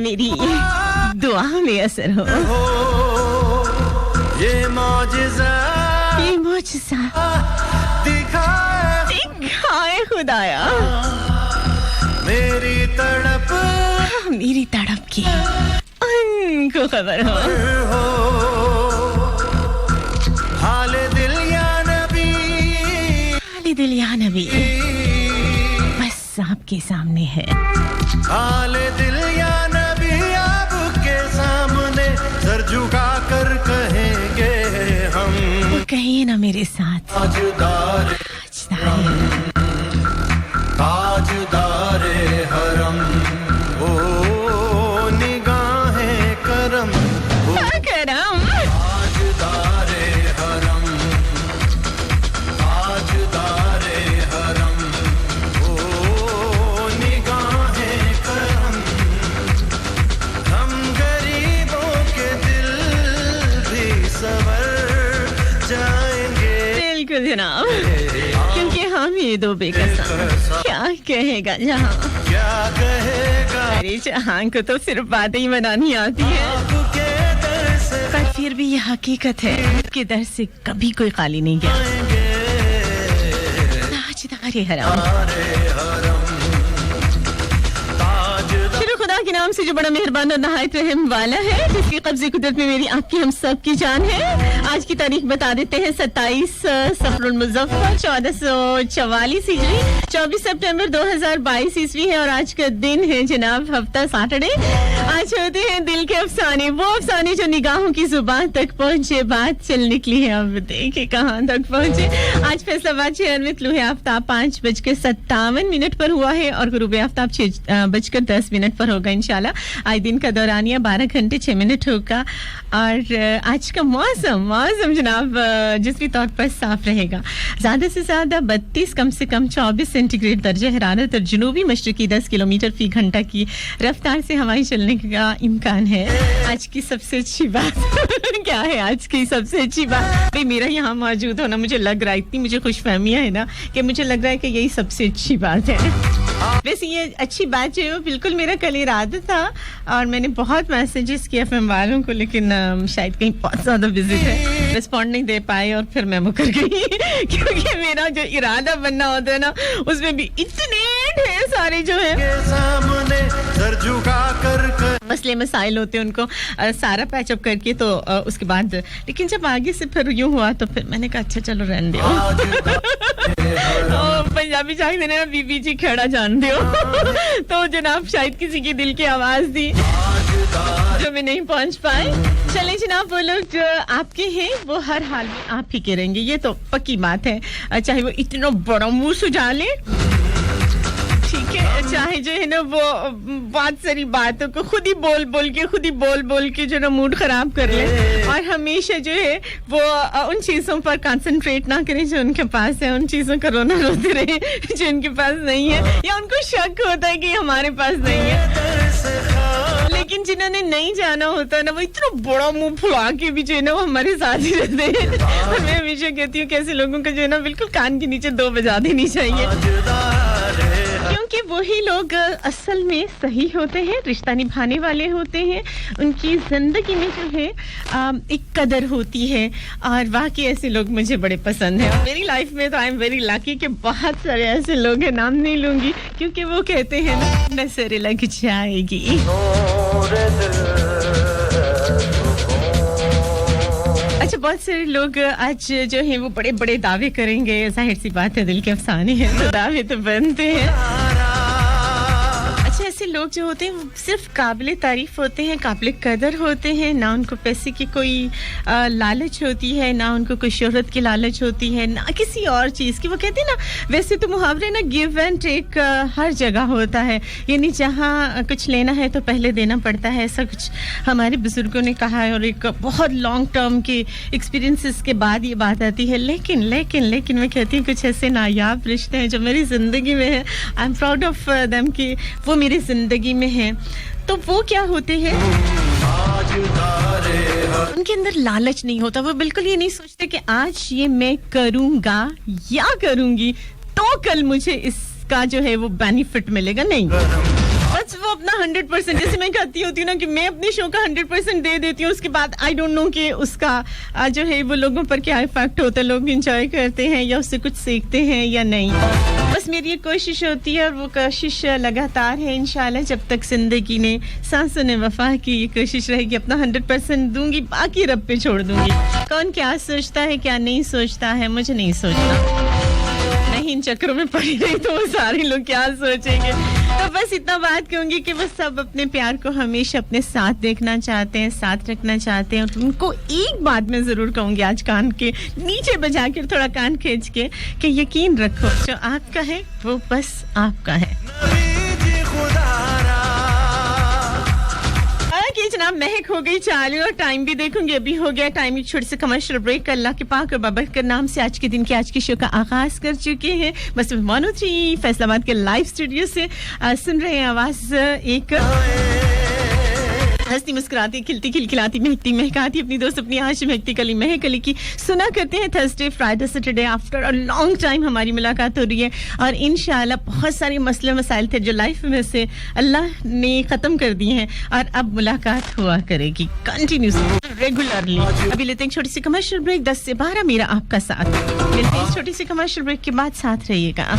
मेरी दुआ में असर हो। ये मौजिज़ा दिखाए खुदाया मेरी तड़प की उनको खबर हो। हाले दिल या नबी बस आपके सामने है। हाले दिल या नबी आपके सामने सर झुका कर कहेंगे हम। वो कहिए ना मेरे साथ ताजदारे हरम ओ निगाहें करम करम ताजदारे हरम ओ निगाहें करम। हम गरीबों के दिल भी संवर जाएंगे। बिल्कुल जनाब, क्योंकि हम ये दो बेकसम क्या कहेगा जहां, क्या कहेगा अरे जहां को तो सिर्फ बातें ही बनानी आती है, आपके दर से पर फिर भी ये हकीकत है कि दर से कभी कोई खाली नहीं गया। ताजदारे हरम शुरू खुदा के नाम से जो बड़ा मेहरबान और नहायत रहम वाला है, जिसकी कब्ज़े कुदरत में मेरी आपकी हम सब की जान है। आज की तारीख बता देते हैं 27 सफरुल मुज़फ़्फ़र 1444 हिजरी, 24 सितंबर 2022 ईस्वी है और आज का दिन है जनाब हफ्ता सैटरडे। आज होते हैं दिल के अफसाने, वो अफसाने जो निगाहों की जुबान तक पहुंचे, बात चल निकली है अब देखिए कहां तक पहुंचे। आज फैसलाबाद शहर में तुलुए आफ्ताब 5:57 पर हुआ है और गुरूब आफ्ताब 6:10 पर होगा इंशाल्लाह। आज दिन का दौरानिया 12 घंटे 6 मिनट होगा और आज का मौसम जनाब जिसकी तौर पर साफ रहेगा। ज्यादा से ज्यादा 32, कम से कम 24 सेंटीग्रेड दर्जा हरारत और जुनूबी मशरिकी 10 किलोमीटर फी घंटा की रफ्तार से हवाएं चलने का इम्कान है। आज की सबसे अच्छी बात क्या है? आज की सबसे अच्छी बात भाई मेरा यहाँ मौजूद होना, मुझे लग रहा है इतनी मुझे खुशफहमियां है ना कि मुझे लग रहा है कि यही सबसे अच्छी बात है। वैसे ये अच्छी बात जो है वो बिल्कुल मेरा कल इरादा था और मैंने बहुत मैसेजेस किए एफएम वालों को, लेकिन शायद कहीं बहुत ज्यादा बिजी थे, रिस्पॉन्ड नहीं दे पाए और फिर मैं मुकर गई क्योंकि मेरा जो इरादा बनना होता है ना उसमें भी इतने ढेर सारे जो है सामने सर झुका कर मसले मसाइल होते हैं, उनको सारा पैचअप करके तो उसके बाद, लेकिन जब आगे से फिर यूं हुआ तो फिर मैंने कहा अच्छा चलो रहने दो। पंजाबी चाक देने ना बीबी जी खेड़ा जान दो तो जनाब शायद किसी की दिल की आवाज थी जो मैं नहीं पहुंच पाए। चले जनाब, वो लोग जो आपके हैं वो हर हाल में आप ही के रहेंगे, ये तो पक्की बात है, चाहे वो इतना बड़ा मुंह सुझा ले, ठीक है, चाहे जो है ना वो बहुत सारी बातों को खुद ही बोल बोल के जो ना मूड खराब कर ले और हमेशा जो है वो उन चीजों पर कंसंट्रेट ना करें जो उनके पास है, उन चीजों का रोना रोते रहे जो उनके पास नहीं है या उनको शक होता है कि हमारे पास नहीं है। लेकिन जिन्होंने नहीं जाना होता ना वो इतना बड़ा मुंह फुला के भी जो है ना वो हमारे साथ ही रहते हैं। मैं हमेशा कहती हूँ कि ऐसे लोगों का जो है ना बिल्कुल कान के नीचे 2 बजा देनी चाहिए, क्योंकि वही लोग असल में सही होते हैं, रिश्ता निभाने वाले होते हैं, उनकी जिंदगी में जो है एक कदर होती है और वाकई ऐसे लोग मुझे बड़े पसंद हैं। मेरी लाइफ में तो आई एम वेरी लकी कि बहुत सारे ऐसे लोग हैं, नाम नहीं लूंगी क्योंकि वो कहते हैं ना नजर लग जाएगी। अच्छा, बहुत सारे लोग आज जो हैं वो बड़े बड़े दावे करेंगे, जाहिर सी बात है दिल के अफसाने हैं तो दावे तो बनते हैं। अच्छा, ऐसे लोग जो होते हैं वो सिर्फ काबिले तारीफ होते हैं, काबिले कदर होते हैं, ना उनको पैसे की कोई लालच होती है, ना उनको कोई शोहरत की लालच होती है, ना किसी और चीज़ की। वो कहते हैं ना, वैसे तो मुहावरे ना गिव एंड टेक हर जगह होता है, यानी जहाँ कुछ लेना है तो पहले देना पड़ता है, ऐसा कुछ हमारे बुजुर्गों ने कहा है और एक बहुत लॉन्ग टर्म के एक्सपीरियंसेस के बाद ये बात आती है। लेकिन मैं कहती हूँ कुछ ऐसे नायाब रिश्ते हैं जो मेरी ज़िंदगी में है, I am proud of them कि वो मेरी ज़िंदगी में है। तो वो क्या होते हैं, उनके अंदर लालच नहीं होता, वो बिल्कुल ये नहीं सोचते कि आज ये मैं करूंगा या करूंगी तो कल मुझे इसका जो है वो बेनिफिट मिलेगा, नहीं, बस वो अपना 100%, जैसे मैं कहती होती हूँ ना कि मैं अपने शो का 100% दे देती हूँ, उसके बाद आई डोंट नो कि उसका जो है वो लोगों पर क्या इफेक्ट होता है, लोग एंजॉय करते हैं या उससे कुछ सीखते हैं या नहीं। बस मेरी एक कोशिश होती है और वो कोशिश लगातार है, इंशाल्लाह जब तक जिंदगी ने सांसों ने वफा की, ये कोशिश रहेगी अपना 100% दूंगी, बाकी रब पे छोड़ दूंगी। कौन क्या सोचता है क्या नहीं सोचता है, मुझे नहीं सोचना, नहीं इन चक्करों में पड़ी रही तो वो सारे लोग क्या सोचेंगे। तो बस इतना बात कहूंगी कि वो सब अपने प्यार को हमेशा अपने साथ देखना चाहते हैं, साथ रखना चाहते हैं। और उनको एक बात मैं जरूर कहूंगी आज कान के नीचे बजा कर थोड़ा कान खींच के कि यकीन रखो जो आपका है वो बस आपका है। कि जनाब महक हो गई चालू और टाइम भी देखूंगी अभी हो गया टाइम, एक छोटे से कमर्शियल ब्रेक। अल्लाह के पाक और बाबरकत नाम से आज के दिन के आज के शो का आगाज कर चुके हैं। बस 103 फैसलाबाद के लाइव स्टूडियो से सुन रहे हैं आवाज एक हंसती मुस्कुराती खिलती खिलखिलाती महकती महकाती अपनी दोस्त अपनी आश महकती कली महक अली की सुना करते हैं Thursday Friday Saturday after a long time हमारी मुलाकात हो रही है और इंशाल्लाह बहुत सारे मसले मसाइल थे जो लाइफ में से अल्लाह ने खत्म कर दिए हैं और अब मुलाकात हुआ करेगी कंटिन्यूसली रेगुलरली। अभी लेते हैं एक छोटी सी कमर्शियल ब्रेक, 10 से 12 मेरा आपका साथ। मिलते हैं इस छोटी सी कमर्शियल ब्रेक के बाद साथ रहिएगा।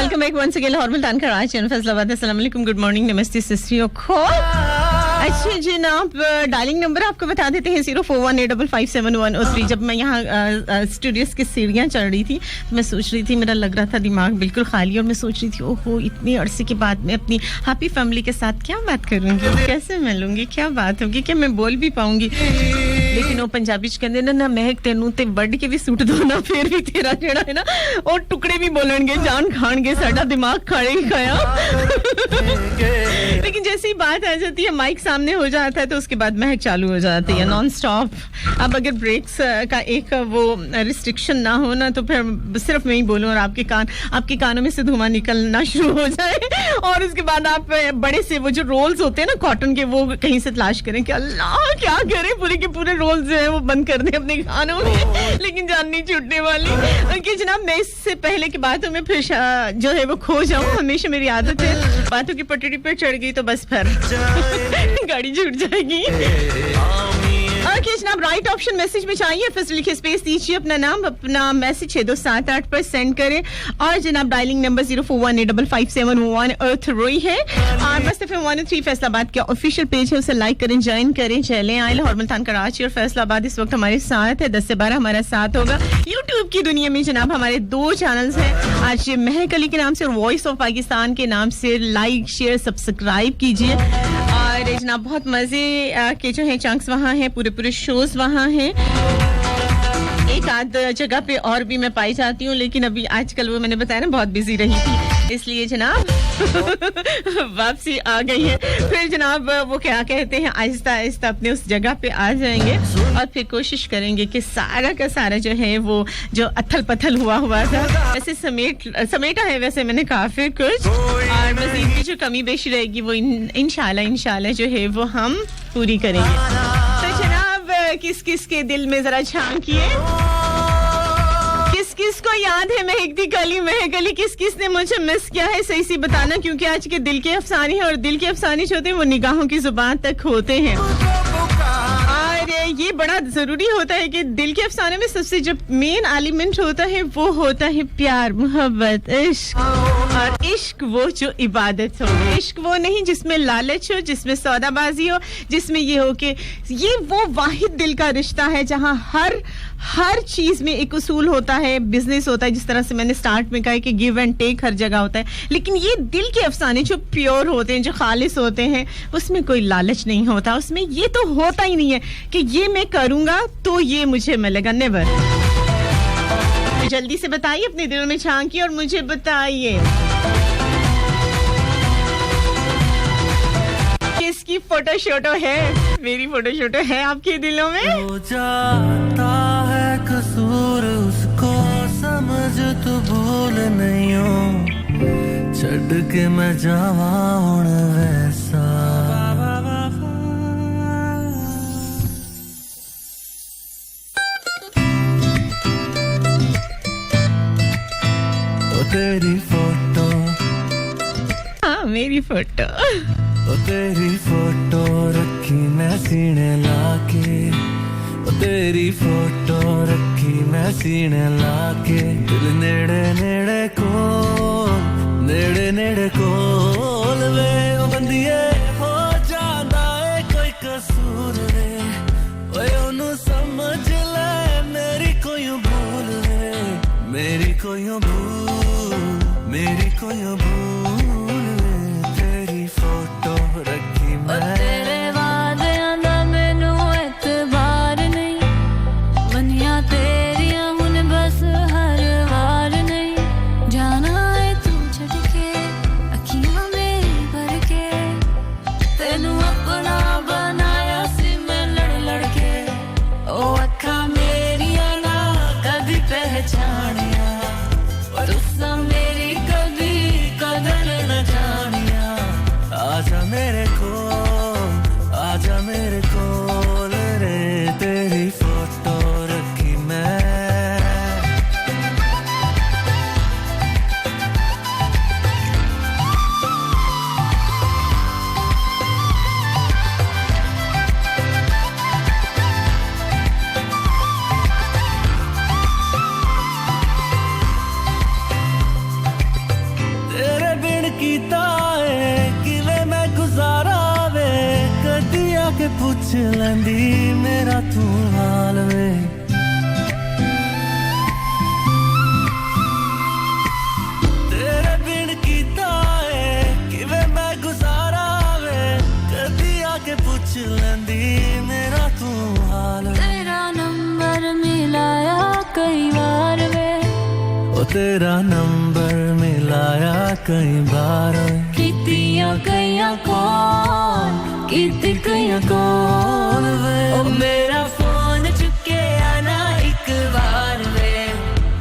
Welcome back once again Lahore Multan Karachi और फैसलाबाद। अस्सलाम वालेकुम, गुड मॉर्निंग, नमस्ते सिस्टरियों को। अच्छा जनाब डायलिंग नंबर आपको बता देते हैं 0418557103। जब मैं यहाँ स्टूडियोज की सीढ़ियाँ चढ़ रही थी मैं सोच रही थी, मेरा लग रहा था दिमाग बिल्कुल खाली और मैं सोच रही थी ओहो इतनी अरसे के बाद मैं अपनी हैप्पी फैमिली के साथ क्या बात करूँगी, कैसे मिलूंगी, क्या बात होगी, क्या मैं बोल भी पाऊंगी। लेकिन वो पंजाबी च कहंदे ना महक तेनू ते वड के भी सुट दो ना फिर भी तेरा जेड़ा है ना और टुकड़े भी बोलणगे जान खाणगे साडा दिमाग खाए ही खाया। लेकिन जैसे ही बात आ जाती है माइक सामने हो जाता है तो उसके बाद महक चालू हो जाती है नॉन स्टॉप। अब अगर ब्रेक्स का एक वो रिस्ट्रिक्शन ना हो ना तो फिर सिर्फ मैं ही बोलूं और आपके कानों में से धुआं निकलना शुरू हो जाए और उसके बाद आप बड़े से वो जो रोल्स होते हैं ना कॉटन के वो कहीं से तलाश करें कि अल्लाह क्या करे, पूरे के पूरे रोल्स जो है वो बंद कर दें अपने कानों में, लेकिन जान नहीं छूटने वाली कि जनाब मैं इससे पहले की बातों में फिर जो है वो खो जाऊं। हमेशा मेरी आदत है बातों की पटड़ी पे चढ़ गई तो बस फिर गाड़ी छूट जाएगी। ओके जनाब राइट ऑप्शन मैसेज में चाहिए फिर लिखे स्पेस दीजिए अपना नाम अपना मैसेज 6278 पर सेंड करें और जनाब डायलिंग नंबर 0418557103 है और बस FM 103 फैसलाबाद का ऑफिशियल पेज है उसे लाइक करें ज्वाइन करें। चलें आए लाहौर मुल्तान कराची और फैसलाबाद इस वक्त हमारे साथ है 10 से 12 हमारा साथ होगा। यूट्यूब की दुनिया में जनाब हमारे 2 चैनल्स हैं आज महक अली के नाम से और वॉइस ऑफ पाकिस्तान के नाम से। लाइक शेयर सब्सक्राइब कीजिए और जनाब बहुत मजे के जो है चंक्स वहाँ हैं, पूरे शोज वहाँ हैं। एक आध जगह पे और भी मैं पाई जाती हूँ लेकिन अभी आजकल वो मैंने बताया ना बहुत बिजी रही थी इसलिए जनाब वापसी आ गई है। फिर जनाब वो क्या कहते हैं आहिस्ता आहिस्ता अपने उस जगह पे आ जाएंगे और फिर कोशिश करेंगे कि सारा का सारा जो है वो जो अथल पथल हुआ था वैसे समेटा है वैसे मैंने काफी कुछ और मजीद की जो कमी बेशी रहेगी वो इंशाल्लाह जो है वो हम पूरी करेंगे। तो जनाब किस किस के दिल में जरा झांकिए, किस किस को याद है महकती गली, किस किस ने मुझे मिस किया है सही सी बताना क्योंकि आज के दिल के अफसाने हैं और दिल के अफसाने जो होते हैं वो निगाहों की जुबान तक होते हैं और ये बड़ा जरूरी होता है कि दिल के अफसाने में सबसे जो मेन एलिमेंट होता है वो होता है प्यार मोहब्बत इश्क और इश्क वो जो इबादत हो, इश्क वो नहीं जिसमें लालच हो, जिसमें सौदाबाजी हो, जिसमें ये हो कि ये वो वाहिद दिल का रिश्ता है जहां हर चीज में एक उसूल होता है, बिजनेस होता है, जिस तरह से मैंने स्टार्ट में कहा कि गिव एंड टेक हर जगह होता है, लेकिन ये दिल के अफसाने जो प्योर होते हैं, जो खालिस होते हैं, उसमें कोई लालच नहीं होता, उसमें ये तो होता ही नहीं है कि ये मैं करूंगा तो ये मुझे मिलेगा, नेवर। तो जल्दी से बताइए अपने दिल में झांकिए और मुझे बताइए किसकी फोटो शोटो है, मेरी फोटो शोटो है आपके दिलों में? हो जाता है कसूर उसको समझ तो भूल नहीं हो छड़ के मैं जावा हुण वैसा तेरी मेरी फोटो ओ तेरी फोटो रखी मैं सीने लाके ओ तेरी फोटो रखी मैं सीने लाके दिल नेड़े नेड़े कोल वे ओ बंदिए हो जांदा है कोई कसूर वे ओए ओनू समझ ले मेरी कोई भूल वे मेरी कोई भूल वे तेरी फोटो रखी मैं तेरे वादियां दा मैनू एतबार नहीं मनिया तेरियां हुन बस हर वार नहीं जाना है तू छड़ के अखियां मेरी भर के तेनू अपना बनाया सी मैं लड़ लड़ के ओ अखा मेरियां ना कदी पहचानिया तुसा मेरी कदी कदर न जानिया आजा मेरे कोल रे तेरी फोटो रखी मैं तेरे बिन कीता है किवें मैं गुजारा वे कदी आके पूछ लैंदी मेरा तू हाल वे तेरे बिन कीता है किवें मैं गुजारा वे कदी आके पूछ लैंदी मेरा तू हाल वे तेरा नंबर मिलाया कई बार वे ओ तेरा नंबर मिलाया कई बार कीतियां कईयां कौन वे ओ मेरा फोन चुके आना एक बार वे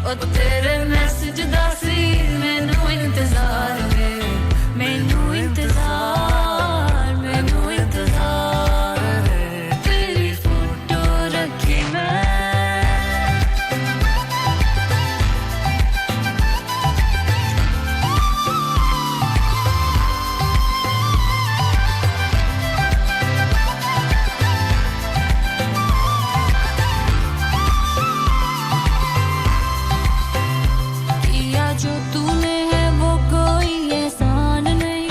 ओ तेरे मैसेज दा सी मैनू इंतजार वे मैनू इंतजार वे तेरी फोटो रखी मैं किया जो तूने है वो कोई एहसान नहीं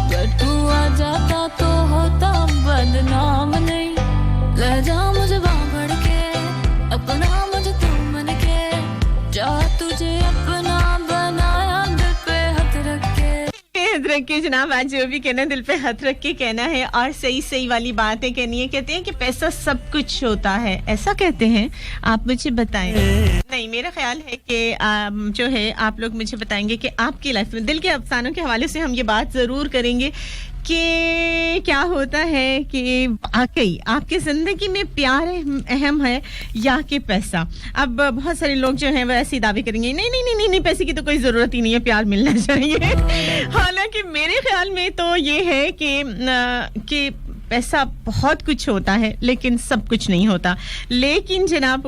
अगर तू आ जाता तो होता बदनाम नहीं ले जा मुझे बांह भर के अपना मुझे तू मन के जा तुझे अपना बनाया दिल पे हाथ रख के हाथ रख के जनाब आज जो भी कहना दिल पे हाथ रख के कहना है और सही सही वाली बातें कहनी है कहते हैं कि पैसा सब कुछ होता है ऐसा कहते हैं आप मुझे बताएं नहीं मेरा ख्याल है कि जो है आप लोग मुझे बताएंगे कि आपकी लाइफ में दिल के अफसानों के हवाले से हम ये बात जरूर करेंगे कि क्या होता है कि वाकई आपकी जिंदगी में प्यार अहम है या कि पैसा अब बहुत सारे लोग जो हैं वो ऐसे दावे करेंगे नहीं पैसे की तो कोई जरूरत ही नहीं है प्यार मिलना चाहिए हालांकि मेरे ख्याल में तो ये है कि पैसा बहुत कुछ होता है लेकिन सब कुछ नहीं होता लेकिन जनाब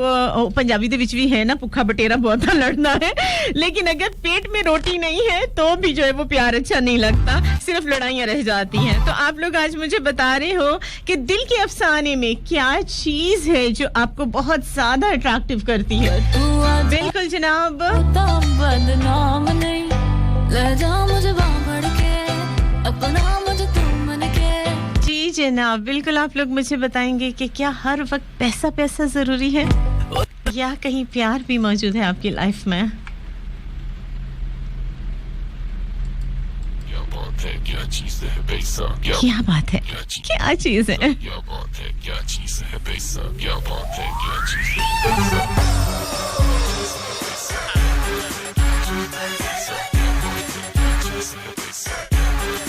पंजाबी दे विच भी है ना भुखा बटेरा बहुत लड़ना है लेकिन अगर पेट में रोटी नहीं है तो भी जो है वो प्यार अच्छा नहीं लगता सिर्फ लड़ाइयां रह जाती हैं तो आप लोग आज मुझे बता रहे हो कि दिल के अफसाने में क्या चीज है जो आपको बहुत ज्यादा अट्रैक्टिव करती है बिल्कुल जनाब बदनाम नहीं ले जा मुझे बांह भर के अपना मुझे तू मन के जी जनाब बिल्कुल आप लोग मुझे बताएंगे कि क्या हर वक्त पैसा जरूरी है या कहीं प्यार भी मौजूद है आपकी लाइफ में क्या चीज़ है पैसा क्या बात है क्या चीज है क्या बात है क्या चीज़ है पैसा क्या बात है क्या चीज़ है पैसा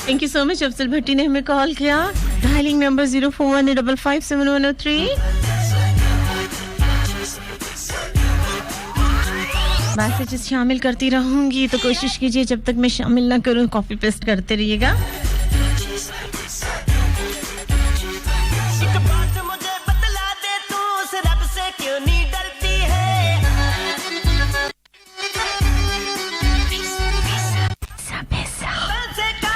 thank you so much Afzal Bhatti ने हमें कॉल किया डायलिंग नंबर 0415557103 मैसेजेस शामिल करती रहूंगी तो कोशिश कीजिए जब तक मैं शामिल ना करूं कॉपी पेस्ट करते रहिएगा एक बात मुझे बतला दे तू उस रब से क्यों नहीं डरती है पैसे का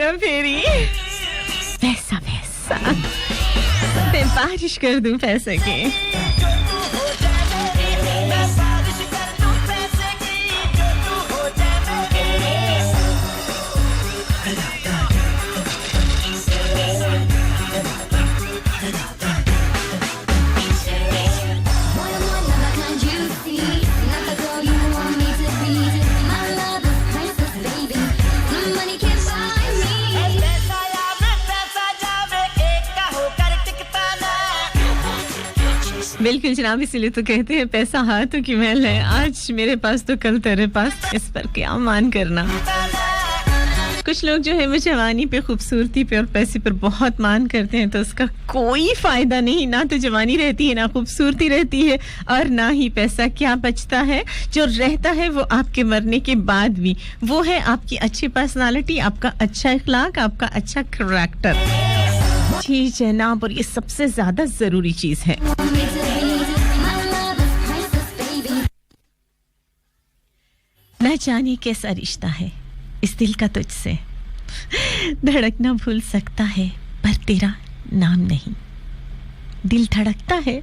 हेरा फेरी पैसा पैसा मैं बारिश कर दूं पैसे की बिल्कुल जनाब इसीलिए तो कहते हैं पैसा हाथों की मैल है आज मेरे पास तो कल तेरे पास इस पर क्या मान करना कुछ लोग जो है वो जवानी पे खूबसूरती पे और पैसे पर बहुत मान करते हैं तो उसका कोई फायदा नहीं ना तो जवानी रहती है ना खूबसूरती रहती है और ना ही पैसा क्या बचता है जो रहता है वो आपके मरने के बाद भी वो है आपकी अच्छी पर्सनालिटी आपका अच्छा इखलाक आपका अच्छा कैरेक्टर जी जनाब और ये सबसे ज्यादा जरूरी चीज है न जाने कैसा रिश्ता है इस दिल का तुझसे धड़कना भूल सकता है पर तेरा नाम नहीं दिल धड़कता है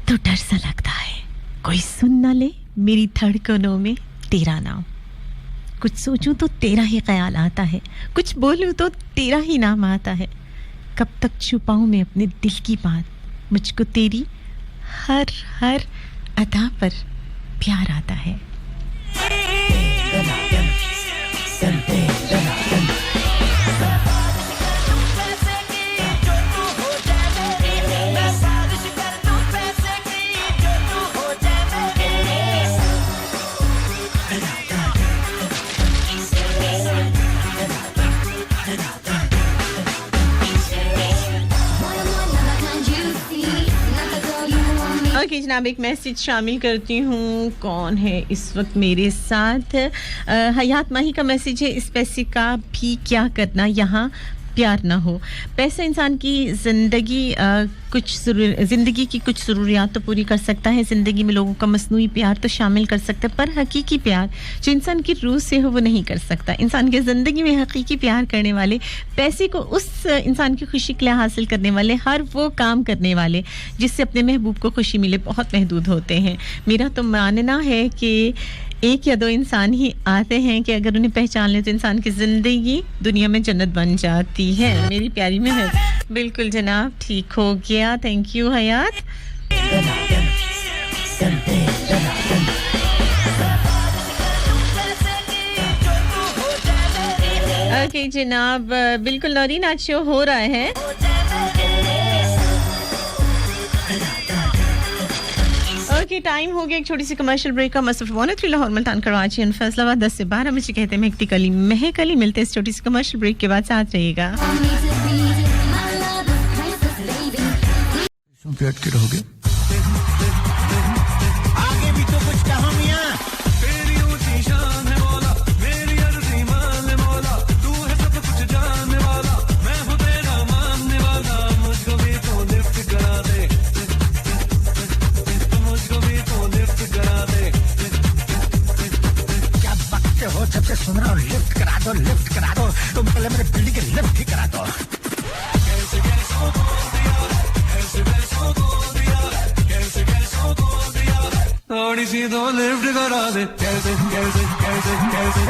तो डर सा लगता है कोई सुन ना ले मेरी धड़कनों में तेरा नाम कुछ सोचूं तो तेरा ही ख्याल आता है कुछ बोलूं तो तेरा ही नाम आता है कब तक छुपाऊं मैं अपने दिल की बात मुझको तेरी हर हर अदा पर प्यार आता है ओके जनाब एक मैसेज शामिल करती हूँ कौन है इस वक्त मेरे साथ हयात माही का मैसेज है इस पैसे का भी क्या करना यहाँ प्यार ना हो पैसा इंसान की जिंदगी की कुछ ज़रूरियात तो पूरी कर सकता है जिंदगी में लोगों का मसनूई प्यार तो शामिल कर सकता है पर हकीकी प्यार जो इंसान की रूह से हो वो नहीं कर सकता इंसान की ज़िंदगी में हकीकी प्यार करने वाले पैसे को उस इंसान की खुशी के लिए हासिल करने वाले हर वो काम करने वाले जिससे अपने महबूब को खुशी मिले बहुत महदूद होते हैं मेरा तो मानना है कि एक या दो इंसान ही आते हैं कि अगर उन्हें पहचान ले तो इंसान की जिंदगी दुनिया में जन्नत बन जाती है मेरी प्यारी मेहर बिल्कुल जनाब ठीक हो गया थैंक यू हयात ओके जनाब बिल्कुल नौरीन आज शो हो रहा है ओके टाइम हो गया एक छोटी सी कमर्शियल ब्रेक का मसफ 103 लाहौर मुल्तान कराची एंड फैसलाबाद 10 से 12 बजे कहते हैं महकती महकली मिलते हैं इस छोटी सी कमर्शियल ब्रेक के बाद साथ रहिएगा बैठ के रहोगे आगे भी तो कुछ कहो मियां तेरी ऊंची शान है मौला मेरी अर्जी मान ले मौला तू है सब कुछ जानने वाला मैं हूं तेरा मानने वाला मुझको भी तो लिफ्ट करा दे मुझको भी तो लिफ्ट करा दे क्या वक्त हो सबसे सुन रहा हूँ लिफ्ट करा दो तुम पहले मेरे बिल्डिंग के लिफ्ट ही करा दो कैसे कैसे थोड़ी सी तो लिफ्ट करा दे कैसे कैसे कैसे कैसे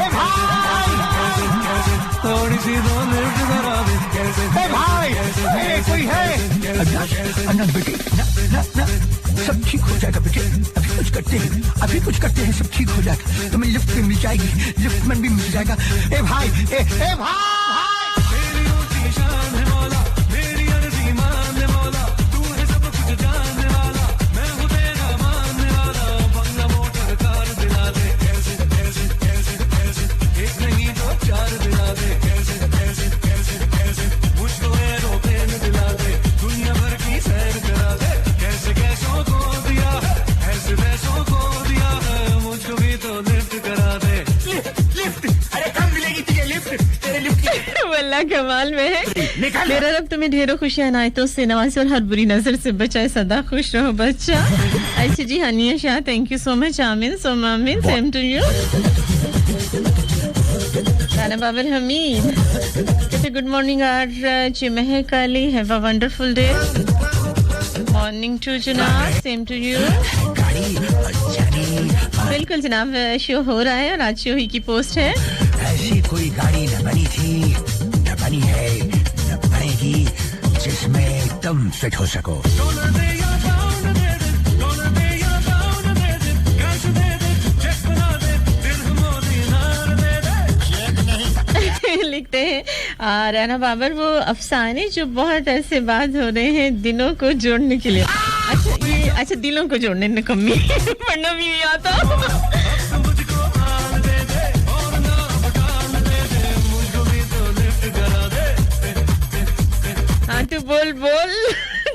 थोड़ी सी तो लिफ्ट करा दे कैसे भाई कोई है अन्ना बेटे ना सब ठीक हो जाएगा बेटे अभी कुछ करते हैं सब ठीक हो जाएगा तुम्हें लिफ्ट भी मिल जाएगी लिफ्ट में भी मिल जाएगा ए भाई मेरी ऊंची शान है मौला मेरी अर्जी मान ले मौला तू है सब कुछ जानने वाला मैं हूं तेरा मानने वाला बंगला मोटर कार दिला दे कैसे कैसे कैसे कैसे एक नहीं दो चार दिला दे कैसे कैसे कैसे कैसे मुझको एरोप्लेन दिला दे दुनिया भर की सैर करा दे कैसे कैसों को दिया है ऐसे वैसों को दिया है मुझको भी तो लिफ्ट करा दे लिफ्ट अरे कब मिलेगी तुझे लिफ्ट तेरे लिफ्ट वल्लाह कमाल में है मेरा रब तुम्हें ढेरों खुशियां इनायतों से नवाजे और हर बुरी नजर से बचाए सदा खुश रहो बच्चा अच्छा जी Haniya Shah thank you so much आमीन सो आमीन same to you Rana Babar Hamid कहते गुड मॉर्निंग आज Mahak Ali have a wonderful day morning to जनाब सेम टू यू बिल्कुल जनाब शो हो रहा है और आज शो ही की पोस्ट है ऐसी कोई गाड़ी न बनी थी न बनी है न बनेगी जिसमें तुम फिट हो सको लिखते हैं राना बाबर वो अफसाने जो बहुत ऐसे बात हो रहे हैं दिनों को जोड़ने के लिए अच्छा दिलों को जोड़ने में कमी पढ़ना भी नहीं आता हाँ तो बोल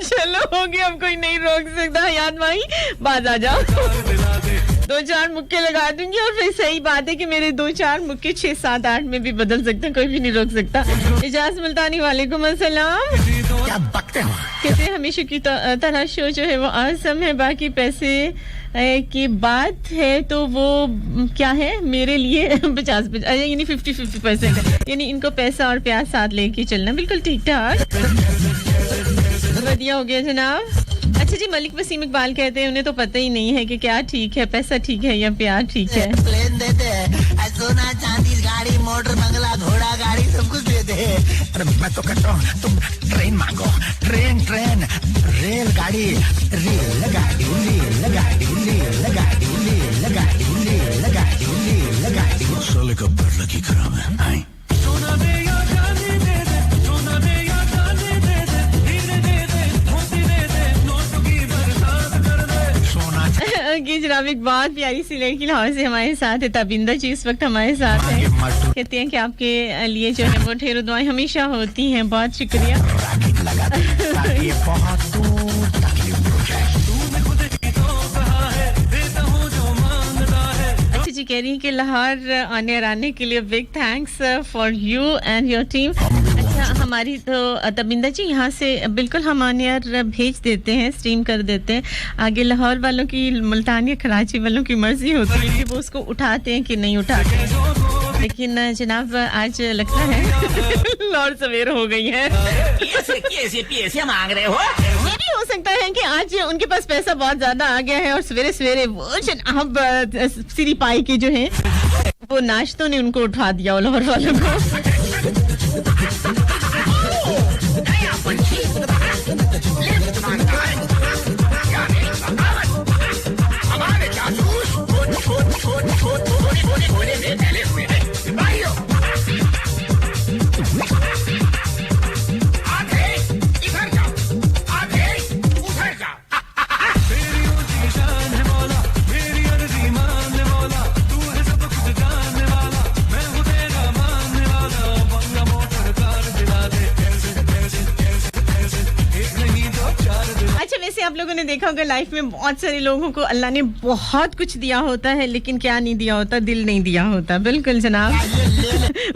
चलो हो गया अब कोई नहीं रोक सकता याद भाई बात आ जाओ 2-4 मुक्के लगा दूंगी और फिर सही बात है कि मेरे 2-4 मुक्के 6-7-8 में भी बदल सकते हैं कोई भी नहीं रोक सकता इजाज मुल्तानी वालेकुम अस्सलाम क्या बकते हो कहते हैं हमेशा की तरह शो जो है वो आसम है बाकी पैसे की बात है तो वो क्या है मेरे लिए 50 यानी 50-50% यानी इनको पैसा और प्यार साथ लेके चलना बिल्कुल ठीक ठाक बढ़िया हो गया जनाब अच्छा जी मलिक वसीम इकबाल कहते हैं उन्हें तो पता ही नहीं है कि क्या ठीक है पैसा ठीक है या प्यार ठीक है प्लेन देते हैं सोना चांदी गाड़ी मोटर बंगला घोड़ा गाड़ी सब कुछ देते हैं अरे मैं तो कहता हूँ तुम ट्रेन मांगो ट्रेन रेलगाड़ी साले का बड़ लकी खराब है सोना दे या चांदी दे दे सोना दे या चांदी दे दे हीरे दे दे मोती दे दे नोटों की बरसात कर दे सोना की जनाब एक बहुत प्यारी सी लड़की लाहौर से हमारे साथ है तबिंदा जी इस वक्त हमारे साथ है कहते हैं कि आपके लिए जो है वो ढेरों दुआएं हमेशा होती हैं बहुत शुक्रिया ये बहुत दूर तकलीफ हो जाए तूने खुद ही तो कहा है देता हूँ जो मांगता है अच्छा जी कह रही है कि लाहौर आने के लिए big thanks for you and your team अच्छा हमारी तो तबिंदा जी यहाँ से बिल्कुल हम ऑन-एयर भेज देते हैं स्ट्रीम कर देते हैं आगे लाहौर वालों की मुल्तान या कराची वालों की मर्जी होती है कि वो उसको उठाते हैं कि नहीं उठाते हैं लेकिन जनाब आज लगता है लाहौर सवेर हो गई है पैसे मांग रहे हो ये भी हो सकता है कि आज उनके पास पैसा बहुत ज्यादा आ गया है और सवेरे वो जनाब सिरी पाई के जो है वो नाश्तों ने उनको उठा दिया लाहौर वालों को आप लोगों ने देखा होगा लाइफ में बहुत सारे लोगों को अल्लाह ने बहुत कुछ दिया होता है लेकिन क्या नहीं दिया होता दिल नहीं दिया होता बिल्कुल जनाब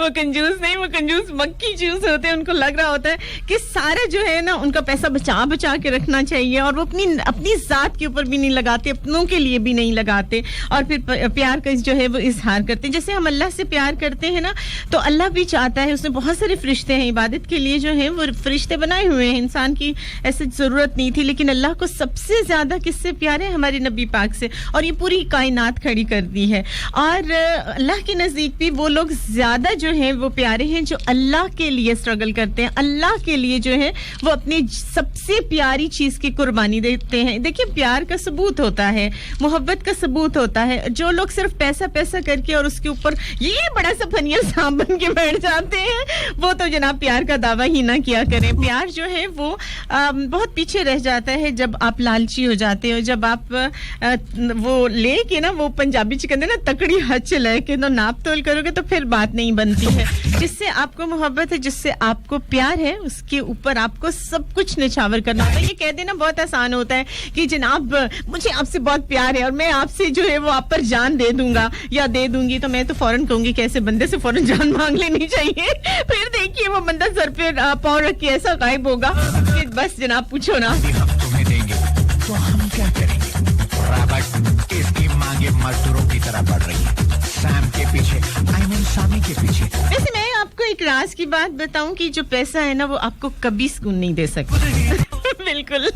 वो कंजूस मक्खी चूस होते हैं उनको लग रहा होता है कि सारा जो है ना उनका पैसा बचा के रखना चाहिए और वो अपनी जात के ऊपर भी नहीं लगाते अपनों के लिए भी नहीं लगाते और फिर प्यार का जो है वो इजहार करते हैं जैसे हम अल्लाह से प्यार करते हैं ना तो अल्लाह भी चाहता है उसने बहुत सारे फरिश्ते हैं इबादत के लिए जो है वो फरिश्ते बनाए हुए हैं इंसान की ऐसी जरूरत नहीं थी लेकिन अल्लाह को सबसे ज्यादा किससे प्यार है हमारे नबी पाक से और ये पूरी कायनात खड़ी कर दी है और अल्लाह के नजदीक भी वो लोग ज्यादा जो है वो प्यारे हैं जो अल्लाह के लिए स्ट्रगल करते हैं अल्लाह के लिए जो है वो अपनी सबसे प्यारी चीज की कुर्बानी देते हैं देखिए प्यार का सबूत होता है मोहब्बत का सबूत होता है जो लोग सिर्फ पैसा करके और उसके ऊपर ये बड़ा सा फनिया सांप बन के बैठ जाते हैं वो तो जनाब प्यार का दावा ही ना किया करें प्यार जो है वो बहुत पीछे रह जाता है जब आप लालची हो जाते हो जब आप वो लेके ना वो पंजाबी च कहते ना तकड़ी हाथ से लेके तो नाप तोल करोगे तो फिर बात नहीं बनती है जिससे आपको मोहब्बत है जिससे आपको प्यार है उसके ऊपर आपको सब कुछ निछावर करना होता है ये कह देना बहुत आसान होता है कि जनाब मुझे आपसे बहुत प्यार है और मैं आपसे जो है वो आप पर जान दे दूंगा या दे दूंगी तो मैं तो फौरन कहूंगी कि ऐसे बंदे से फौरन जान मांग लेनी चाहिए फिर देखिए वो बंदा सर पे पाँव रख के ऐसा गायब होगा कि बस जनाब पूछो ना हम तुम्हें देंगे तो हम क्या करेंगे रॉबर्ट इसकी मांगे मजदूरों की तरह बढ़ रही है सैम के पीछे आई मीन सामी के पीछे वैसे मैं आपको एक राज की बात बताऊं कि जो पैसा है ना वो आपको कभी सुकून नहीं दे सकता बिल्कुल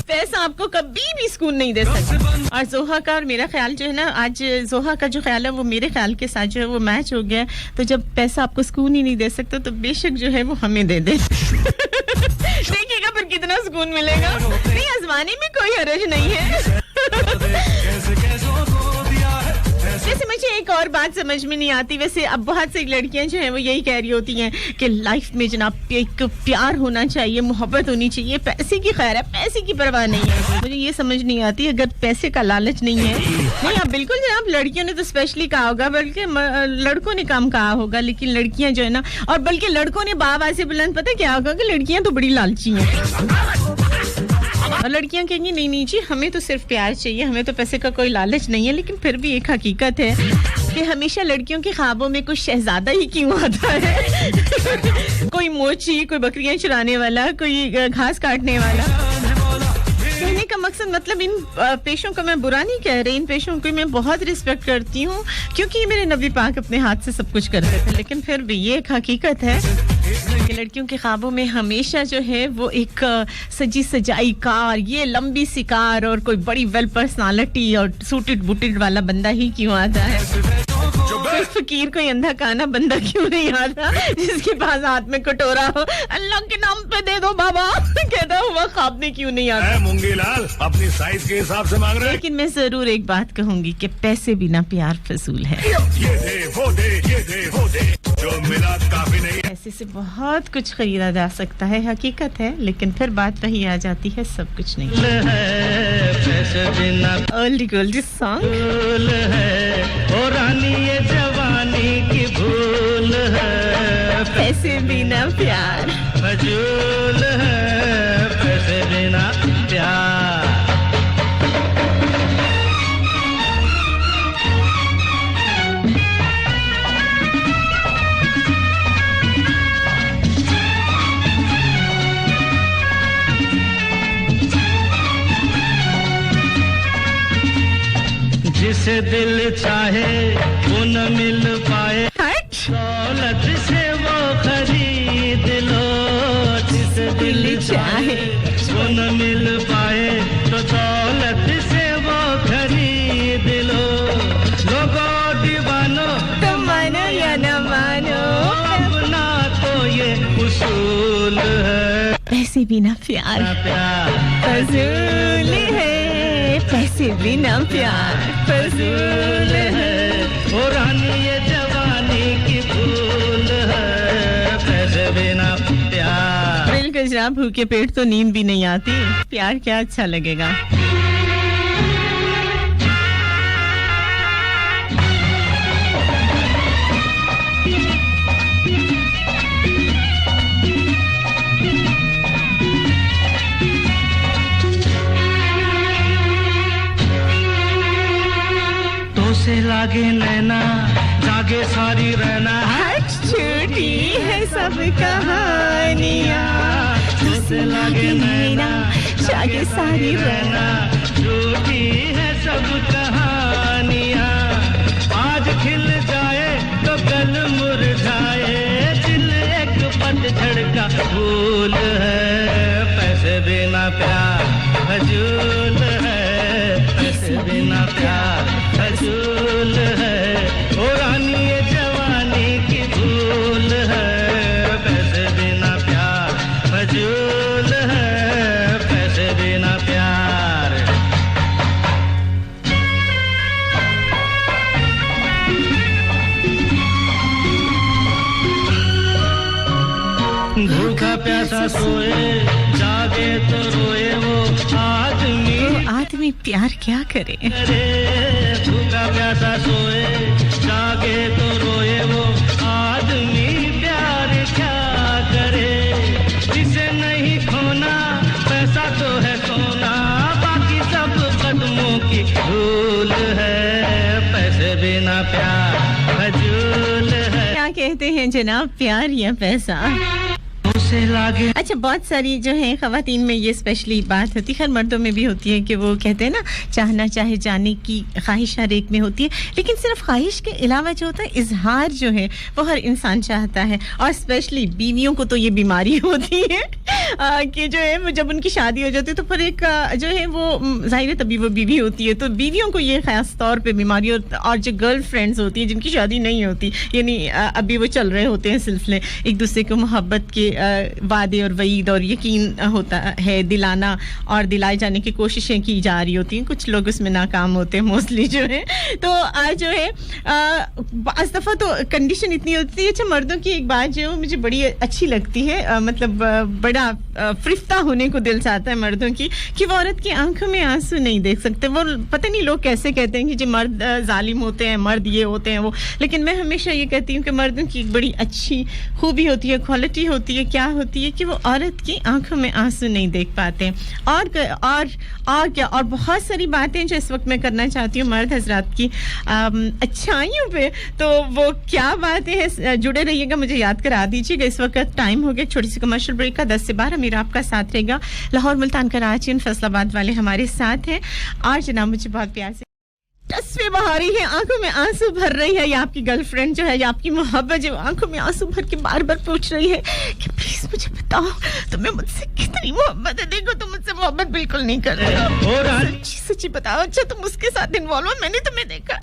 पैसा आपको कभी भी सुकून नहीं दे सकता और जोहा का और मेरा ख्याल जो है ना आज जोहा का जो ख्याल है वो मेरे ख्याल के साथ जो है वो मैच हो गया तो जब पैसा आपको सुकून ही नहीं दे सकता तो बेशक जो है वो हमें दे दे देखिएगा फिर कितना सुकून मिलेगा नहीं आजमाने में कोई हर्ज नहीं है वैसे मुझे एक और बात समझ में नहीं आती वैसे अब बहुत सी लड़कियां जो हैं वो यही कह रही होती हैं कि लाइफ में जनाब एक प्यार होना चाहिए मोहब्बत होनी चाहिए पैसे की खैर है पैसे की परवाह नहीं है मुझे ये समझ नहीं आती अगर पैसे का लालच नहीं है नहीं आप बिल्कुल जनाब लड़कियों ने तो स्पेशली कहा होगा बल्कि लड़कों ने कम कहा होगा लेकिन लड़कियां जो है ना और बल्कि लड़कों ने बाबा से बुलंद पता क्या होगा कि लड़कियां तो बड़ी लालची हैं और लड़कियां कहेंगी नहीं जी हमें तो सिर्फ प्यार चाहिए हमें तो पैसे का कोई लालच नहीं है लेकिन फिर भी एक हकीकत है कि हमेशा लड़कियों के ख्वाबों में कुछ शहजादा ही क्यों आता है कोई मोची कोई बकरियां चराने वाला कोई घास काटने वाला कहने का मकसद मतलब इन पेशों का मैं बुरा नहीं कह रही इन पेशों की मैं बहुत रिस्पेक्ट करती हूँ क्योंकि मेरे नबी पाक अपने हाथ से सब कुछ करते थे लेकिन फिर भी ये एक हकीकत है कि लड़कियों के ख्वाबों में हमेशा जो है वो एक सजी सजाई कार ये लंबी सी कार और कोई बड़ी वेल पर्सनालिटी और सूटेड बूटेड वाला बंदा ही क्यों आता है कोई फकीर कोई अंधा काना बंदा क्यों नहीं आता जिसके पास हाथ में कटोरा हो अल्लाह के नाम पे दे दो बाबा कहता हुआ ख्वाब में क्यों नहीं आता मूंगी लाल अपनी साइज के हिसाब से मांग रहे लेकिन मैं जरूर एक बात कहूंगी कि पैसे बिना प्यार फजूल है ये दे वो दे जो मिला काफी नहीं पैसे से बहुत कुछ खरीदा जा सकता है हकीकत है लेकिन फिर बात वही आ जाती है सब कुछ नहीं पैसे बिना ओल्डी गोल्डी सॉन्ग है और रानी ये जवानी की भूल है पैसे बिना प्यार फजूल है पैसे बिना प्यार जिसे दिल चाहे वो न मिल पाए दौलत से वो खरीद लो जिसे दिल चाहे वो न मिल पाए तो दौलत से वो खरीद लो लोगों दीवानो तो मानो या न मानो अपना तो ये उसूल है पैसे बिना प्यार फजूल है पैसे बिना प्यार फजूल है और रानी ये जवानी की भूल है पैसे बिना प्यार बिल्कुल जनाब भूखे पेट तो नींद भी नहीं आती प्यार क्या अच्छा लगेगा से लागे नैना जागे सारी रहना छूटी है सब कहानियां तुझसे लागे नैना जागे सारी रहना झूठी है सब कहानियां आज खिल जाए तो कल मुरझाए दिल एक पतझड़ का फूल है पैसे बिना प्यार फजूल है पैसे बिना प्यार फजूल है ओ रानी ये जवानी की भूल है पैसे बिना प्यार फजूल है पैसे बिना प्यार भूखा प्यासा सोए जागे तो रोए वो आदमी प्यार क्या करे भूखा प्यासा सोए जागे तो रोए वो आदमी प्यार क्या करे जिसे नहीं खोना पैसा तो है सोना बाकी सब कदमों की धूल है पैसे बिना प्यार फजूल है क्या कहते हैं जनाब प्यार या पैसा से लागे अच्छा बहुत सारी जो है ख़वातीन में ये स्पेशली बात होती है, हर मर्दों में भी होती है कि वो कहते हैं ना चाहना चाहे जाने की ख्वाहिश हर एक में होती है, लेकिन सिर्फ ख्वाहिश के अलावा जो होता है इजहार जो है वो हर इंसान चाहता है, और स्पेशली बीवियों को तो ये बीमारी होती है कि जो है वो जब उनकी शादी हो जाती है तो फिर एक जो है वो जाहिर है तभी वो बीवी होती है, तो बीवियों को ये खास तौर पे बीमारी, और जो गर्ल फ्रेंड्स होती हैं जिनकी शादी नहीं होती, यानी अभी वो चल रहे होते हैं सिलसिले, एक दूसरे को मोहब्बत के वादे और वईद और यकीन होता है दिलाना और दिलाए जाने की कोशिशें की जा रही होती हैं, कुछ लोग उसमें नाकाम होते हैं मोस्टली जो है, तो आज जो है बाज़ दफ़ा तो कंडीशन इतनी होती है। अच्छा मर्दों की एक बात जो है मुझे बड़ी अच्छी लगती है, मतलब बड़ा फरिश्ता होने को दिल चाहता है मर्दों की, कि वो औरत की आंखों में आंसू नहीं देख सकते। वो पता नहीं लोग कैसे कहते हैं कि जो मर्द जालिम होते हैं, मर्द ये होते हैं वो, लेकिन मैं हमेशा ये कहती हूँ कि मर्दों की एक बड़ी अच्छी खूबी होती है, क्वालिटी होती है, क्या होती है कि वो औरत की आंखों में आंसू नहीं देख पाते हैं। और क्या, और बहुत सारी बातें जो इस वक्त मैं करना चाहती हूँ मर्द हजरात की अच्छाइयों पे, तो वो क्या बातें हैं, जुड़े रहिएगा, मुझे याद करा दीजिएगा। इस वक्त टाइम हो गया छोटी सी कमर्शियल ब्रेक का, 10 से 12 मेरा आपका साथ रहेगा। लाहौर, मुल्तान, कराची और फैसलाबाद वाले हमारे साथ हैं, और जनाब मुझे बहुत प्यार से तस्वीर बहारी है, आंखों में आंसू भर रही है, या आपकी गर्लफ्रेंड जो है या आपकी मोहब्बत जो आंखों में आंसू भर के बार-बार पूछ रही है कि प्लीज मुझे बताओ तुम्हें मुझसे कितनी मोहब्बत है। देखो तुम मुझसे मोहब्बत बिल्कुल नहीं कर रहे हो, सच्ची बताओ। अच्छा तुम उसके साथ इन्वॉल्व हो, मैंने तुम्हें देखा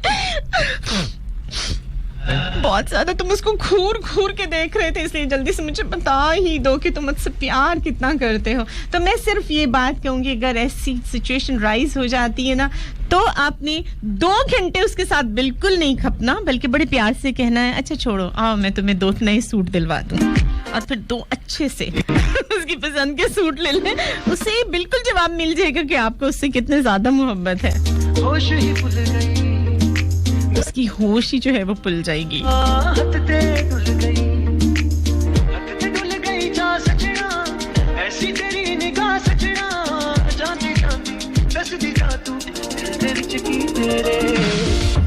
बहुत ज्यादा, तुम उसको घूर के देख रहे थे, इसलिए जल्दी से मुझे बता ही दो कि तुम मुझसे प्यार कितना करते हो। तो मैं सिर्फ ये बात कहूंगी, अगर ऐसी सिचुएशन राइज हो जाती है ना, तो आपने 2 घंटे उसके साथ बिल्कुल नहीं खपना, बल्कि बड़े प्यार से कहना है अच्छा छोड़ो, आओ मैं तुम्हें 2 नए सूट दिलवा दूं, और फिर 2 अच्छे से उसकी पसंद के सूट ले लें, उसे बिल्कुल जवाब मिल जाएगा कि आपको उससे कितने ज्यादा मोहब्बत है। होश ही भूल गई, उसकी होश ही जो है वो भूल जाएगी। हद ते डुल गई जा सजना, ऐसी तेरी निगाह सजना, जाती दस दी जा तू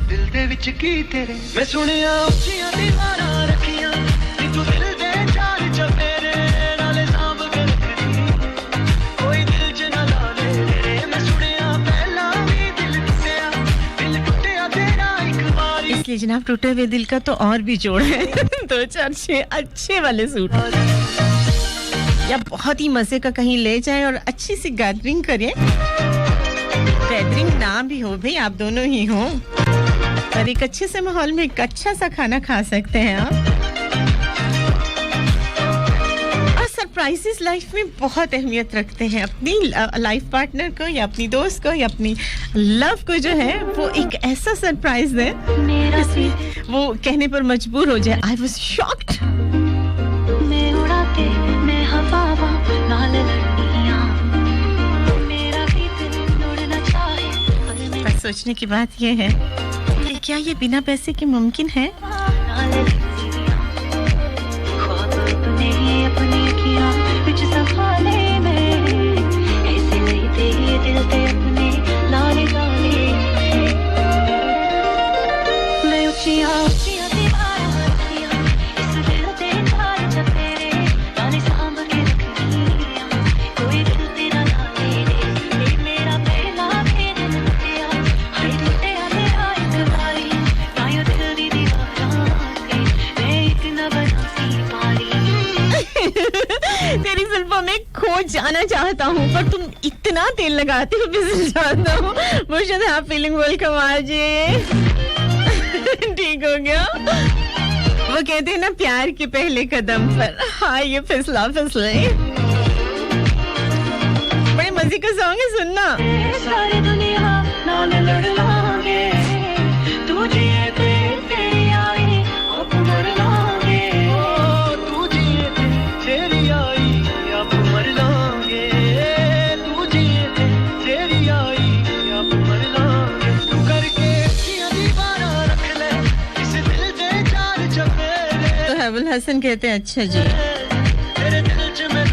दिल दे विच की तेरे, मैं सुनिया उच्चियां दीवारां रखियां, नी तू दिल दे चार चफेरे नाले सांभ के रखदी, कोई दिल च ना ला ले, मैं सुनिया पहला भी दिल टुटिया तेरा एक बारी। इसलिए जनाब टूटे हुए दिल का तो और भी जोड़ है 2-4 अच्छे वाले सूट, या बहुत ही मजे का कहीं ले जाए और अच्छी सी गैदरिंग करें, गैदरिंग ना भी हो भाई, आप दोनों ही हो, और एक अच्छे से माहौल में एक अच्छा सा खाना खा सकते हैं आप। और सरप्राइजेस लाइफ में बहुत अहमियत रखते हैं, अपनी लाइफ पार्टनर को या अपनी दोस्त को या अपनी लव को जो है वो एक ऐसा सरप्राइज दे वो कहने पर मजबूर हो जाए आई वाज शॉक्ड। मैं उड़ाते मैं हवावा नाल लड़नियां, मेरा भी दिल उड़ना चाहे पर मैं सोचने की बात ये है कि क्या ये बिना पैसे के मुमकिन है? नाल लड़नियां, ख्वाब अपने अपनी अखियां विच संभाले में, ऐसे कहते दिल ते अपने लाले लाले, मैं उचिया उचिया दीवारां रखियां, इस दिल ते चार चफेरे नाले सांभ के रखनियां, कोई दिल तेरा ना ले मेरा पहला भी दिल टुटिया, हाय टुटिया मेरा एक बारी, नायो दिल दी दीवारां से मैं एक न बरसी पारी। तेरी जुल्फों में खो जाना चाहता हूँ, पर तुम इतना तेल लगाते हो फिसल जाता हूँ, मुझे आप फीलिंग वेलकम आज ठीक हो गया। वो कहते हैं ना प्यार के पहले कदम पर, हाँ ये फिसला फिसले, बड़े मजे का सॉन्ग है, सुनना। सारी दुनिया नाल लड़ लांगे, तू जिए ते तेरी आई अब मर लांगे, तू जिए तेरी आई अब मर लांगे, तू जिए तेरी आई अब मर लांगे, तू करके जिया दीवारा रख ले, इस दिल दे चार चफेरे, तो हैबुल हसन कहते हैं अच्छा जी तेरे दिल च मैं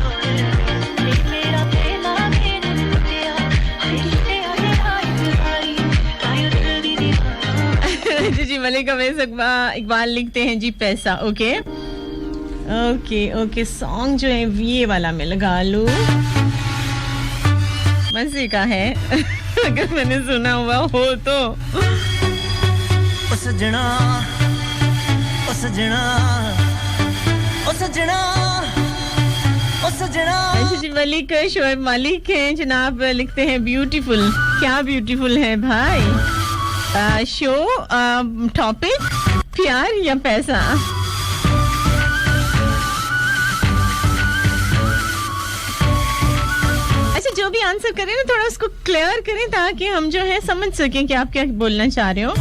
मेरा पहला भी दिल टुटिया, हाय टुटिया मेरा एक बारी, नायो दिल दी दीवारां। जी मलिक अवैस इकबाल लिखते हैं जी पैसा, ओके ओके सॉन्ग जो है ये वाला मैं लगा लूं मजे का है अगर मैंने सुना हुआ हो तो ओ सजना ओ सजना ओ सजना ओ सजना अच्छा जी मलिक शोएब मालिक हैं जनाब लिखते हैं ब्यूटीफुल क्या ब्यूटीफुल है भाई शो टॉपिक प्यार या पैसा अच्छा जो भी आंसर करें ना थोड़ा उसको क्लियर करें ताकि हम जो है समझ सकें कि आप क्या बोलना चाह रहे हो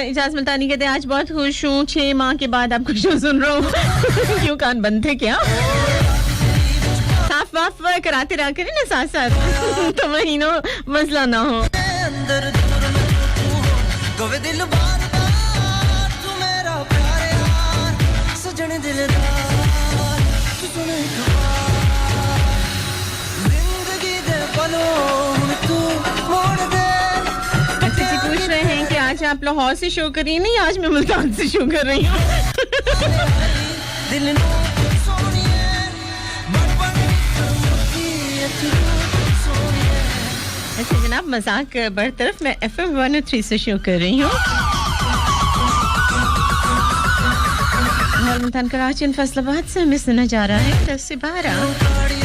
इजाज़ मुल्तानी कहते हैं आज बहुत खुश हूँ 6 माह के बाद आपको शो सुन रहा हूँ क्यों कान बंद थे क्या साफ वाफ कराते रहा करें ना साथ साथ तो महीनों मसला ना हो पूछ रहे हैं कि आज आप लाहौर से शो कर रही हैं नहीं आज मैं मुल्तान से शो कर रही हूँ अच्छा जनाब मजाक बरतरफ मैं FM 103 से शो कर रही हूँ मुल्तान कराची और फैसलाबाद से हमें सुना जा रहा है 10 से 12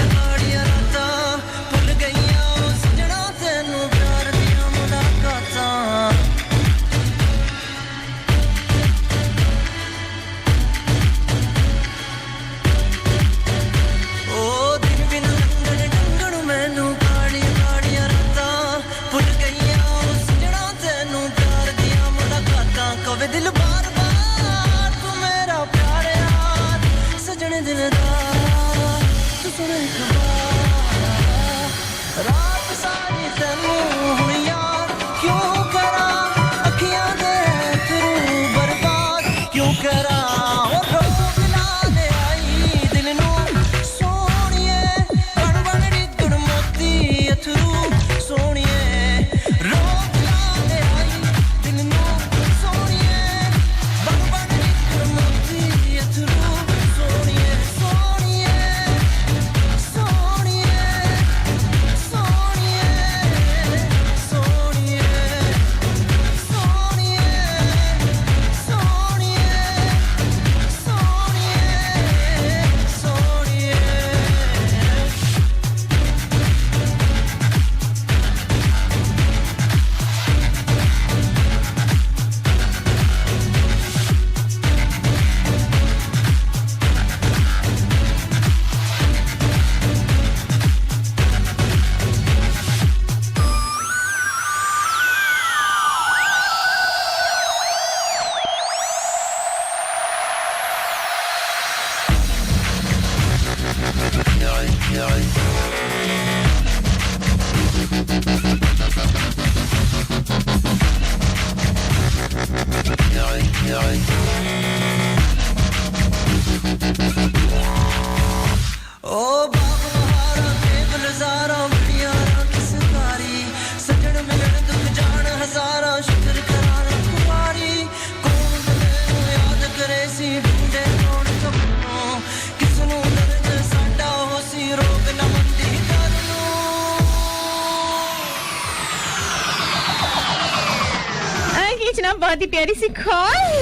बहुत ही प्यारी सी कॉल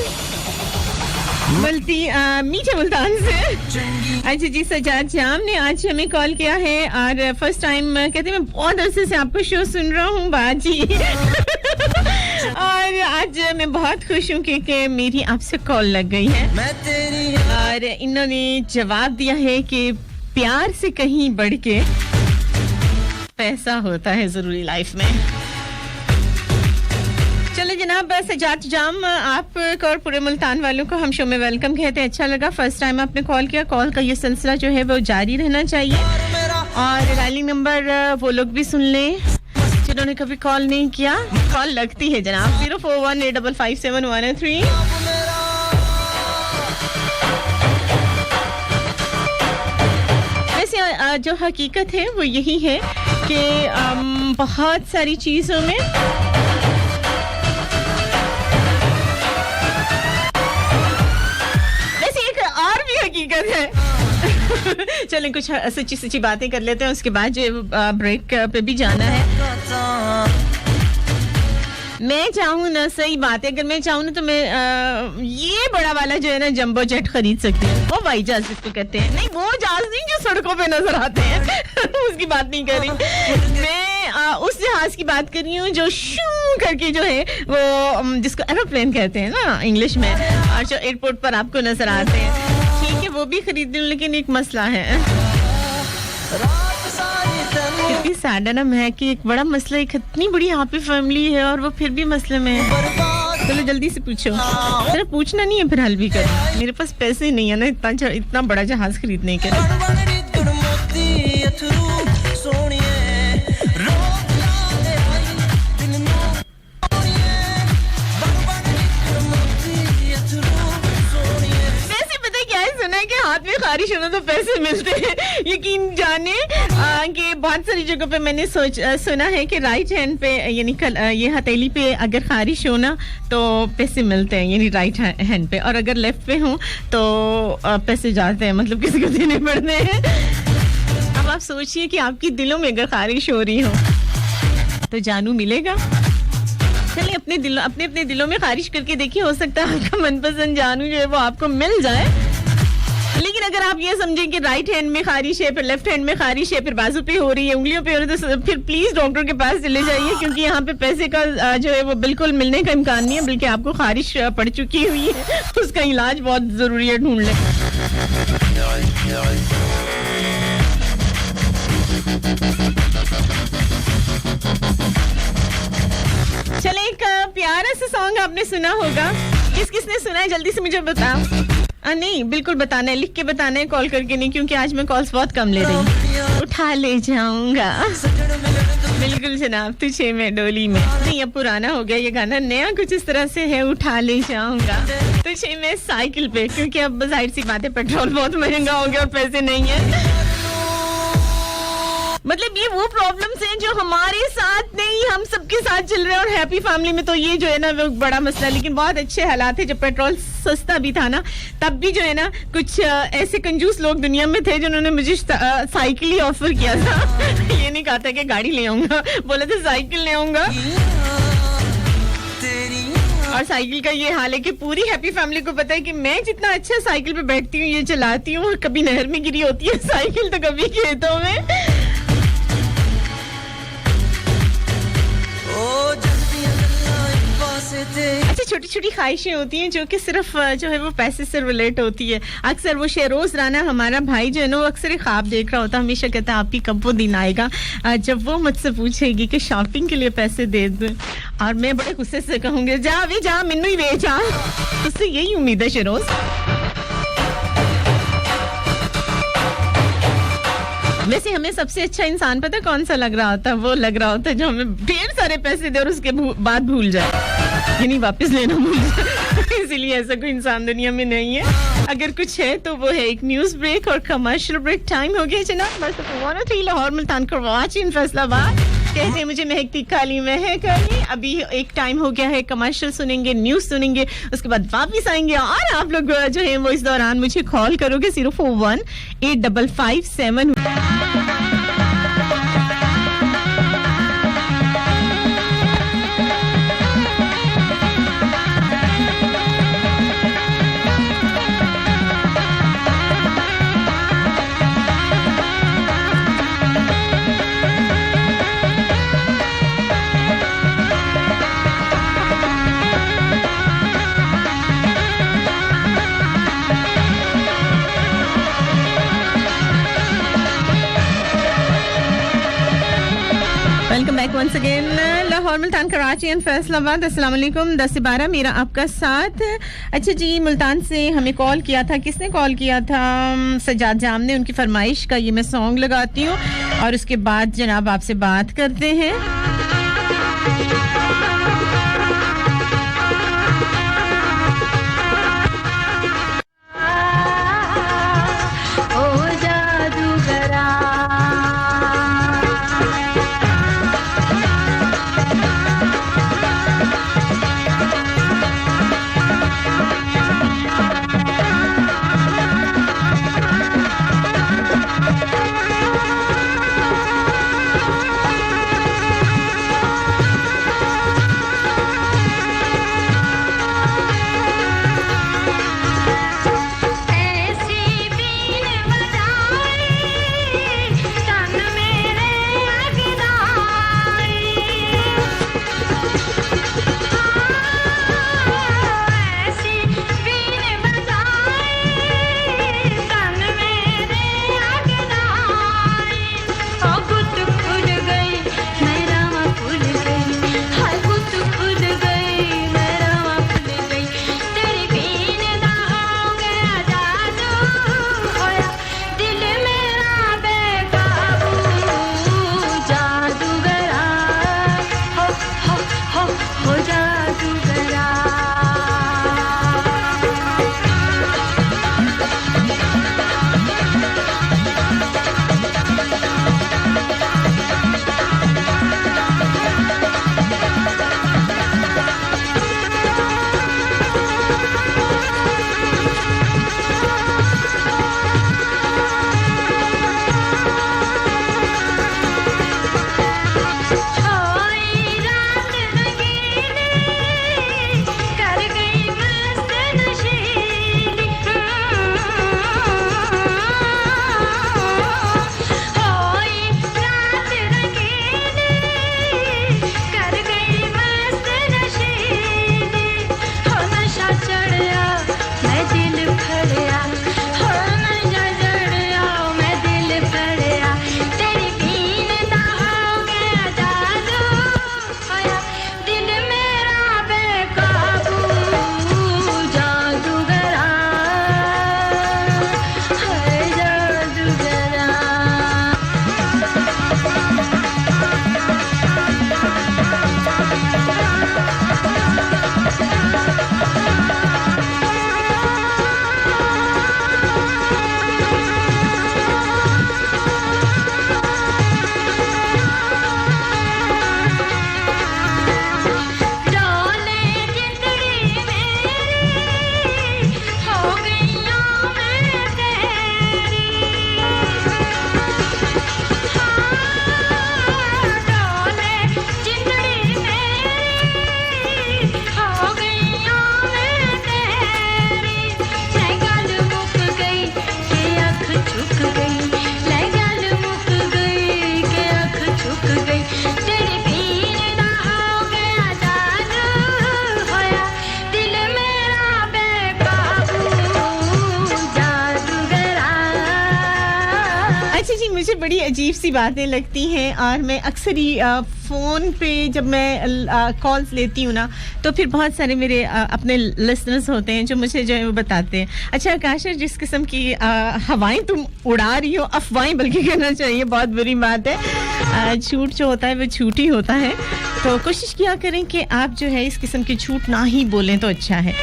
मिलती मीठे मुल्तान से अच्छा जी सजाद जाम ने आज हमें कॉल किया है और फर्स्ट टाइम कहते हैं मैं बहुत अरसे से आपको शो सुन रहा हूँ बाजी और आज मैं बहुत खुश हूँ क्योंकि मेरी आपसे कॉल लग गई है और इन्होंने जवाब दिया है कि प्यार से कहीं बढ़ के पैसा होता है जरूरी लाइफ में चले जनाब सजाद जाम आप और पूरे मुल्तान वालों को हम शो में वेलकम कहते हैं अच्छा लगा फर्स्ट टाइम आपने कॉल किया कॉल का ये सिलसिला जो है वो जारी रहना चाहिए और डायलिंग नंबर वो लोग भी सुन लें जिन्होंने कभी कॉल नहीं किया. कॉल लगती है जनाब 0418557103. वैसे जो हकीकत है वो यही है कि बहुत सारी चीज़ों में वैसे एक और भी हकीकत है. चलें कुछ सच्ची सच्ची बातें कर लेते हैं, उसके बाद जो ब्रेक पे भी जाना है. मैं चाहूँ ना, सही बात है, अगर मैं चाहूँ ना तो मैं ये बड़ा वाला जो है ना जंबो जेट खरीद सकती हूँ. वो हवाई जहाज जिसको कहते हैं. नहीं, वो जहाज नहीं जो सड़कों पे नजर आते हैं. उसकी बात नहीं कर रही मैं. उस जहाज की बात कर रही हूँ जो शू करके जो है वो जिसको एरोप्लेन कहते हैं ना इंग्लिश में, और जो एयरपोर्ट पर आपको नजर आते हैं. ठीक है, वो भी खरीद लूं, लेकिन एक मसला है. कितनी सैड है ना मैं कि एक बड़ा मसला, एक इतनी बड़ी हैप्पी फैमिली है और वो फिर भी मसले में है. चलो जल्दी से पूछो. तेरा पूछना नहीं है, फिर हल भी कर. मेरे पास पैसे नहीं है ना इतना बड़ा जहाज खरीदने के. सुना है कि हाथ में खारिश होना तो पैसे मिलते हैं. यकीन जाने कि बहुत सारी जगहों पे मैंने सुना है कि राइट हैंड पे यानी ये हथेली पे अगर खारिश हो ना तो पैसे मिलते हैं, यानी राइट हैंड पे. और अगर लेफ्ट पे हो तो पैसे जाते हैं, मतलब किसी को देने पड़ते हैं. अब आप सोचिए कि आपकी दिलों में अगर खारिश हो रही हो तो जानू मिलेगा. चलिए अपने दिलों में खारिश करके देखिए, हो सकता है आपका मनपसंद जानू जो है वो आपको मिल जाए. लेकिन अगर आप ये समझें कि राइट हैंड में खारिश है, फिर लेफ्ट हैंड में खारिश है, फिर बाजू पे हो रही है, उंगलियों पे हो रही है, तो फिर प्लीज डॉक्टर के पास चले जाइए, क्योंकि यहाँ पे पैसे का जो है वो बिल्कुल मिलने का इम्कान नहीं है, बल्कि आपको खारिश पड़ चुकी हुई है. उसका इलाज बहुत जरूरी है, ढूंढ लें. चले एक प्यारा सा सॉन्ग आपने सुना होगा. किसने सुना है जल्दी से मुझे बताओ. नहीं, बिल्कुल बताना है, लिख के बताना है, कॉल करके नहीं, क्योंकि आज मैं कॉल्स बहुत कम ले रही हूँ. उठा ले जाऊंगा. बिल्कुल जनाब, तुझे मैं डोली में. नहीं, अब पुराना हो गया ये गाना, नया कुछ इस तरह से है. उठा ले जाऊंगा तुझे मैं साइकिल पे, क्योंकि अब जाहिर सी बात है पेट्रोल बहुत महंगा हो गया और पैसे नहीं है. मतलब ये वो प्रॉब्लम्स हैं जो हमारे साथ नहीं, हम सबके साथ चल रहे हैं. और हैप्पी फैमिली में तो ये जो है ना वो बड़ा मसला. लेकिन बहुत अच्छे हालात थे. जब पेट्रोल सस्ता भी था ना, तब भी जो है ना कुछ ऐसे कंजूस लोग दुनिया में थे जिन्होंने मुझे साइकिल ही ऑफर किया था. ये नहीं कहा था कि गाड़ी ले आऊंगा, बोला था साइकिल ले आऊंगा. और साइकिल का ये हाल है कि पूरी हैप्पी फैमिली को पता है कि मैं जितना अच्छा साइकिल पे बैठती हूँ, ये चलाती हूँ, कभी नहर में गिरी होती है साइकिल तो कभी खेतों में. अच्छा, छोटी छोटी ख्वाहिशें होती हैं जो कि सिर्फ जो है वो पैसे से रिलेट होती है. अक्सर वो शेरोज राना हमारा भाई जो है ना, वो अक्सर ख्वाब देख रहा होता है, हमेशा कहता है आप ही कब वो दिन आएगा जब वो मुझसे पूछेगी कि शॉपिंग के लिए पैसे दे दूं, और मैं बड़े गुस्से से कहूंगी जा वे जा, मैनू ही वे जा. उससे यही उम्मीद है शेरोज. वैसे हमें सबसे अच्छा इंसान पता है कौन सा लग रहा होता है? वो लग रहा होता है जो हमें ढेर सारे पैसे दे और उसके बाद भूल जाए, यानी वापस लेना भूल जाए. इसीलिए ऐसा कोई इंसान दुनिया में नहीं है. अगर कुछ है तो वो है एक न्यूज ब्रेक और कमर्शियल ब्रेक. टाइम हो गया जनाब. बस 103 लाहौर मुल्तान कराची फैसलाबाद. कहते हैं मुझे महकती खाली महक है. अभी एक टाइम हो गया है, कमर्शियल सुनेंगे, न्यूज सुनेंगे, उसके बाद वापस आएंगे. और आप लोग जो है वो इस दौरान मुझे कॉल करोगे 041-8557. Back once again Lahore, Multan, Karachi and Faisalabad. अस्सलाम वालेकुम। 10 से 12 मेरा आपका साथ। अच्छा जी, मुल्तान से हमें कॉल किया था, किसने कॉल किया था? सजाद जाम ने। उनकी फरमाइश का ये मैं सॉन्ग लगाती हूँ और उसके बाद जनाब आपसे बात करते हैं। बड़ी अजीब सी बातें लगती हैं और मैं अक्सर ही फ़ोन पे जब मैं कॉल्स लेती हूँ ना तो फिर बहुत सारे मेरे अपने लिसनर्स होते हैं जो मुझे जो है वो बताते हैं, अच्छा आकाशा जिस किस्म की हवाएं तुम उड़ा रही हो, अफवाहें बल्कि कहना चाहिए, बहुत बुरी बात है। झूठ जो होता है वो झूठ ही होता है, तो कोशिश किया करें कि आप जो है इस किस्म की झूठ ना ही बोलें तो अच्छा है।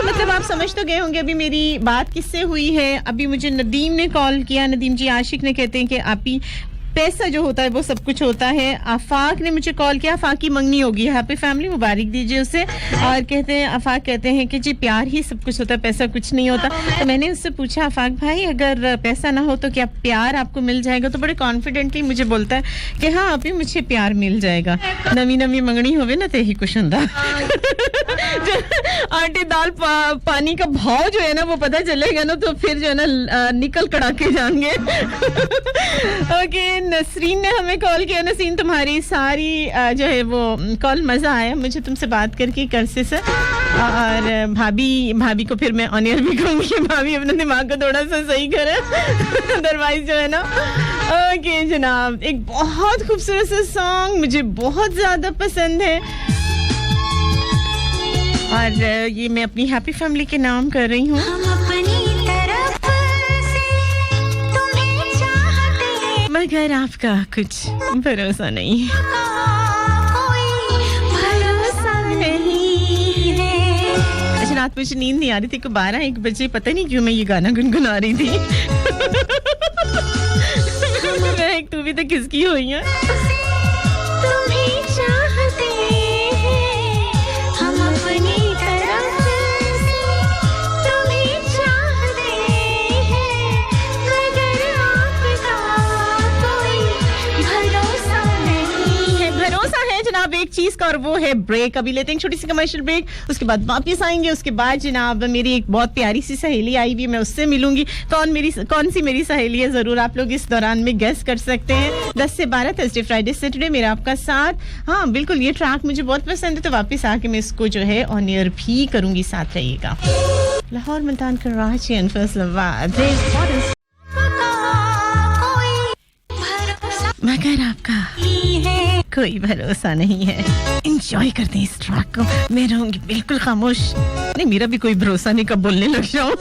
मतलब आप समझ तो गए होंगे अभी मेरी बात किससे हुई है। अभी मुझे नदीम ने कॉल किया, नदीम जी आशिक ने, कहते हैं कि आप ही पैसा जो होता है वो सब कुछ होता है। आफाक ने मुझे कॉल किया, आफाक की मंगनी होगी, हैप्पी फैमिली, मुबारक दीजिए उसे। और कहते हैं आफाक कहते हैं कि जी प्यार ही सब कुछ होता है, पैसा कुछ नहीं होता। तो मैंने उससे पूछा आफाक भाई अगर पैसा ना हो तो क्या प्यार आपको मिल जाएगा? तो बड़े कॉन्फिडेंटली मुझे बोलता है कि हाँ अभी मुझे प्यार मिल जाएगा। नवी नवी मंगनी होवे ना ते ही कुछ हुंदा। आंटी दाल और पानी का भाव जो है ना वो पता चलेगा ना तो फिर जो है ना निकल कड़ाके जाएंगे। ओके, नसरीन ने हमें कॉल किया। नसरीन, तुम्हारी सारी जो है वो कॉल मजा आया मुझे तुमसे बात करके करसे से। और भाभी को फिर मैं ऑन एयर भी कहूंगी, भाभी अपने दिमाग को थोड़ा सा सही करे, अदरवाइज जो है ना। ओके जनाब, एक बहुत खूबसूरत सा सॉन्ग मुझे बहुत ज्यादा पसंद है और ये मैं अपनी हैप्पी फैमिली के नाम कर रही हूँ। मगर आपका कुछ भरोसा नहीं है। रात मुझे नींद नहीं आ रही थी, 12-1 बजे पता नहीं क्यों मैं ये गाना गुनगुना रही थी। मैं एक तू भी तो किसकी हुई है। जनाब एक चीज का और वो है ब्रेक। अभी लेते हैं छोटी सी कमर्शियल ब्रेक, उसके बाद वापस आएंगे। उसके बाद जनाब मेरी एक बहुत प्यारी सी सहेली आई हुई है, मैं उससे मिलूंगी। कौन सी मेरी सहेली है जरूर आप लोग इस दौरान में गेस कर सकते हैं। 10 से 12 थर्सडे फ्राइडे सैटरडे मेरा आपका साथ। हाँ बिल्कुल, ये ट्रैक मुझे बहुत पसंद है तो वापस आके मैं इसको जो है ऑन एयर भी करूंगी, साथ रहिएगा। लाहौर, मुल्तान, कराची एंड फैसलाबाद, मगर आपका कोई भरोसा नहीं है। एंजॉय करते हैं इस ट्रैक को, मैं रहूंगी बिल्कुल खामोश। नहीं, मेरा भी कोई भरोसा नहीं कब बोलने लग जाऊं।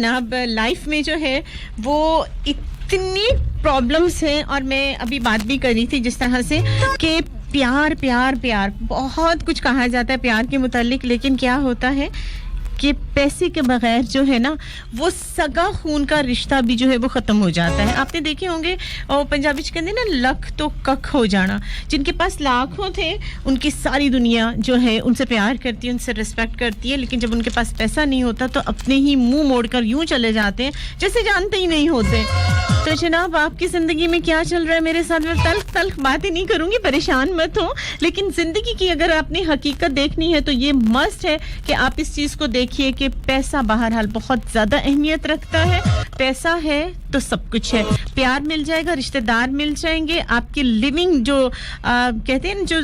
जनाब लाइफ में जो है वो इतनी प्रॉब्लम्स हैं और मैं अभी बात भी कर रही थी जिस तरह से कि प्यार प्यार प्यार बहुत कुछ कहा जाता है प्यार के मुतालिक लेकिन क्या होता है कि पैसे के बगैर जो है ना वो सगा खून का रिश्ता भी जो है वो खत्म हो जाता है आपने देखे होंगे और पंजाबी च कहते हैं ना लख तो कख हो जाना जिनके पास लाखों थे उनकी सारी दुनिया जो है उनसे प्यार करती है उनसे रिस्पेक्ट करती है लेकिन जब उनके पास पैसा नहीं होता तो अपने ही मुंह मोड़कर यूं चले जाते हैं जैसे जानते ही नहीं होते तो जनाब आपकी जिंदगी में क्या चल रहा है मेरे साथ मैं तल्ख बातें नहीं करूंगी परेशान मत हो लेकिन जिंदगी की अगर आपने हकीकत देखनी है तो ये मस्ट है कि आप इस चीज को देखिए कि पैसा बहरहाल बहुत ज्यादा अहमियत रखता है पैसा है तो सब कुछ है प्यार मिल जाएगा रिश्तेदार मिल जाएंगे आपकी लिविंग जो कहते हैं जो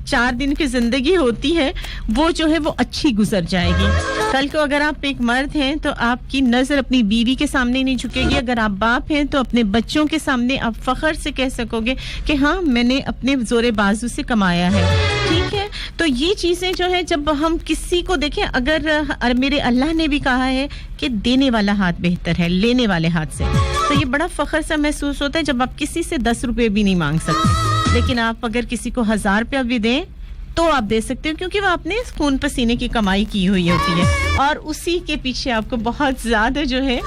4 दिन की जिंदगी होती है वो जो है वो अच्छी गुजर जाएगी कल को अगर आप एक मर्द हैं तो आपकी नजर अपनी बीवी के सामने नहीं झुकेगी अगर आप बाप हैं तो अपने बच्चों के सामने आप फख्र से कह सकोगे कि हाँ मैंने अपने जोरे बाजू से कमाया है ठीक है तो ये चीजें जो है जब हम किसी को देखें अगर मेरे अल्लाह ने भी कहा है कि देने वाला हाथ बेहतर है लेने वाले हाथ से तो ये बड़ा फख्र सा महसूस होता है जब आप किसी से 10 रुपए भी नहीं मांग सकते लेकिन आप अगर किसी को 1000 रुपया भी दें तो आप दे सकते हो क्योंकि वो आपने खून पसीने की कमाई की हुई होती है और उसी के पीछे आपको बहुत ज्यादा जो है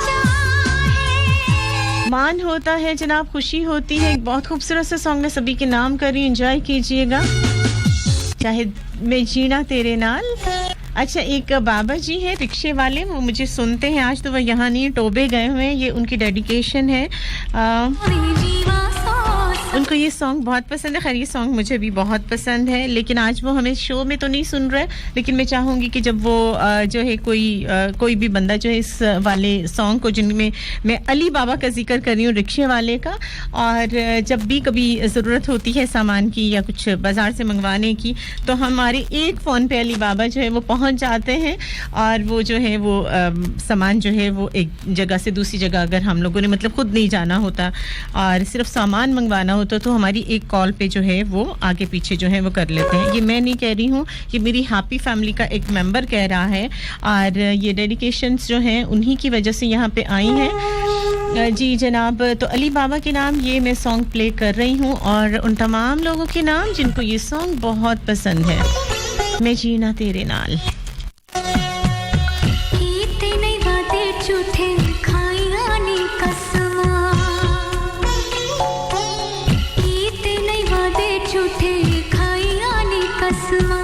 मान होता है जनाब खुशी होती है एक बहुत खूबसूरत सा सॉन्ग मैं सभी के नाम कर रही हूं एंजॉय कीजिएगा चाहे मैं जीना तेरे नाल अच्छा एक बाबा जी हैं रिक्शे वाले वो मुझे सुनते हैं आज तो वो यहाँ नहीं टोबे गए हुए हैं ये उनकी डेडिकेशन है उनको ये सॉन्ग बहुत पसंद है खैर ये सॉन्ग मुझे भी बहुत पसंद है लेकिन आज वो हमें शो में तो नहीं सुन रहे लेकिन मैं चाहूंगी कि जब वो जो है कोई भी बंदा जो है इस वाले सॉन्ग को जिनमें मैं अली बाबा का जिक्र कर रही हूँ रिक्शे वाले का और जब भी कभी ज़रूरत होती है सामान की या कुछ बाजार से मंगवाने की तो हमारे एक फ़ोन पे अली बाबा जो है वो पहुंच जाते हैं और वो जो है वो सामान जो है वो एक जगह से दूसरी जगह अगर हम लोगों ने मतलब खुद नहीं जाना होता और सिर्फ सामान मंगवाना होता तो हमारी एक कॉल पे जो है वो आगे पीछे जो है वो कर लेते हैं ये मैं नहीं कह रही हूँ ये मेरी हैप्पी फैमिली का एक मेंबर कह रहा है और ये डेडिकेशंस जो हैं उन्हीं की वजह से यहाँ पे आई हैं जी जनाब तो अली बाबा के नाम ये मैं सॉन्ग प्ले कर रही हूँ और उन तमाम लोगों के नाम जिनको ये सॉन्ग बहुत पसंद है मैं जीना तेरे नाल इतने वादे झूठे खाइया ने कसमा इतने वादे झूठे खाइया ने कसमा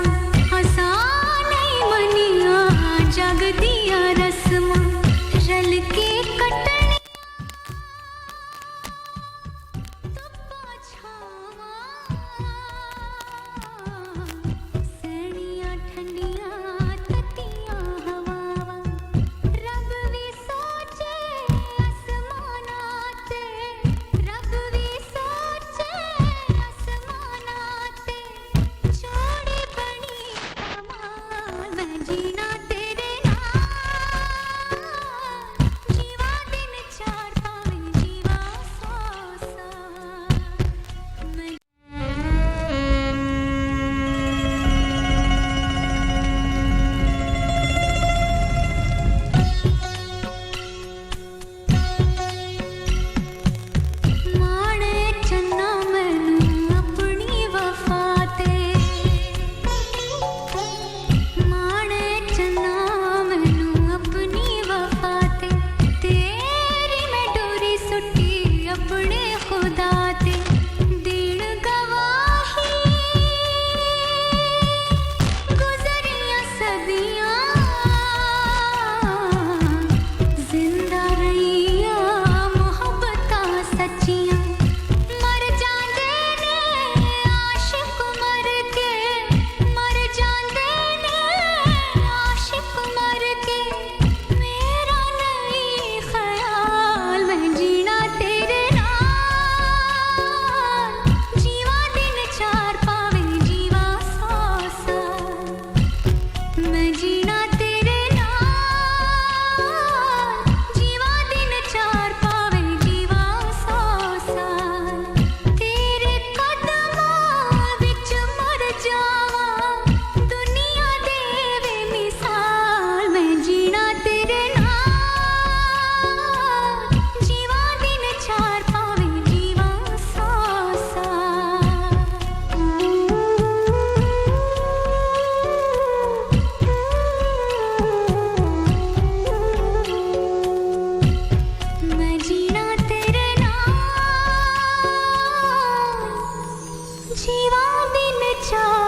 आसान नहीं मनिया जग दिया रस्मा रल के कटनी तप्पा छावा सड़िया ठंडिया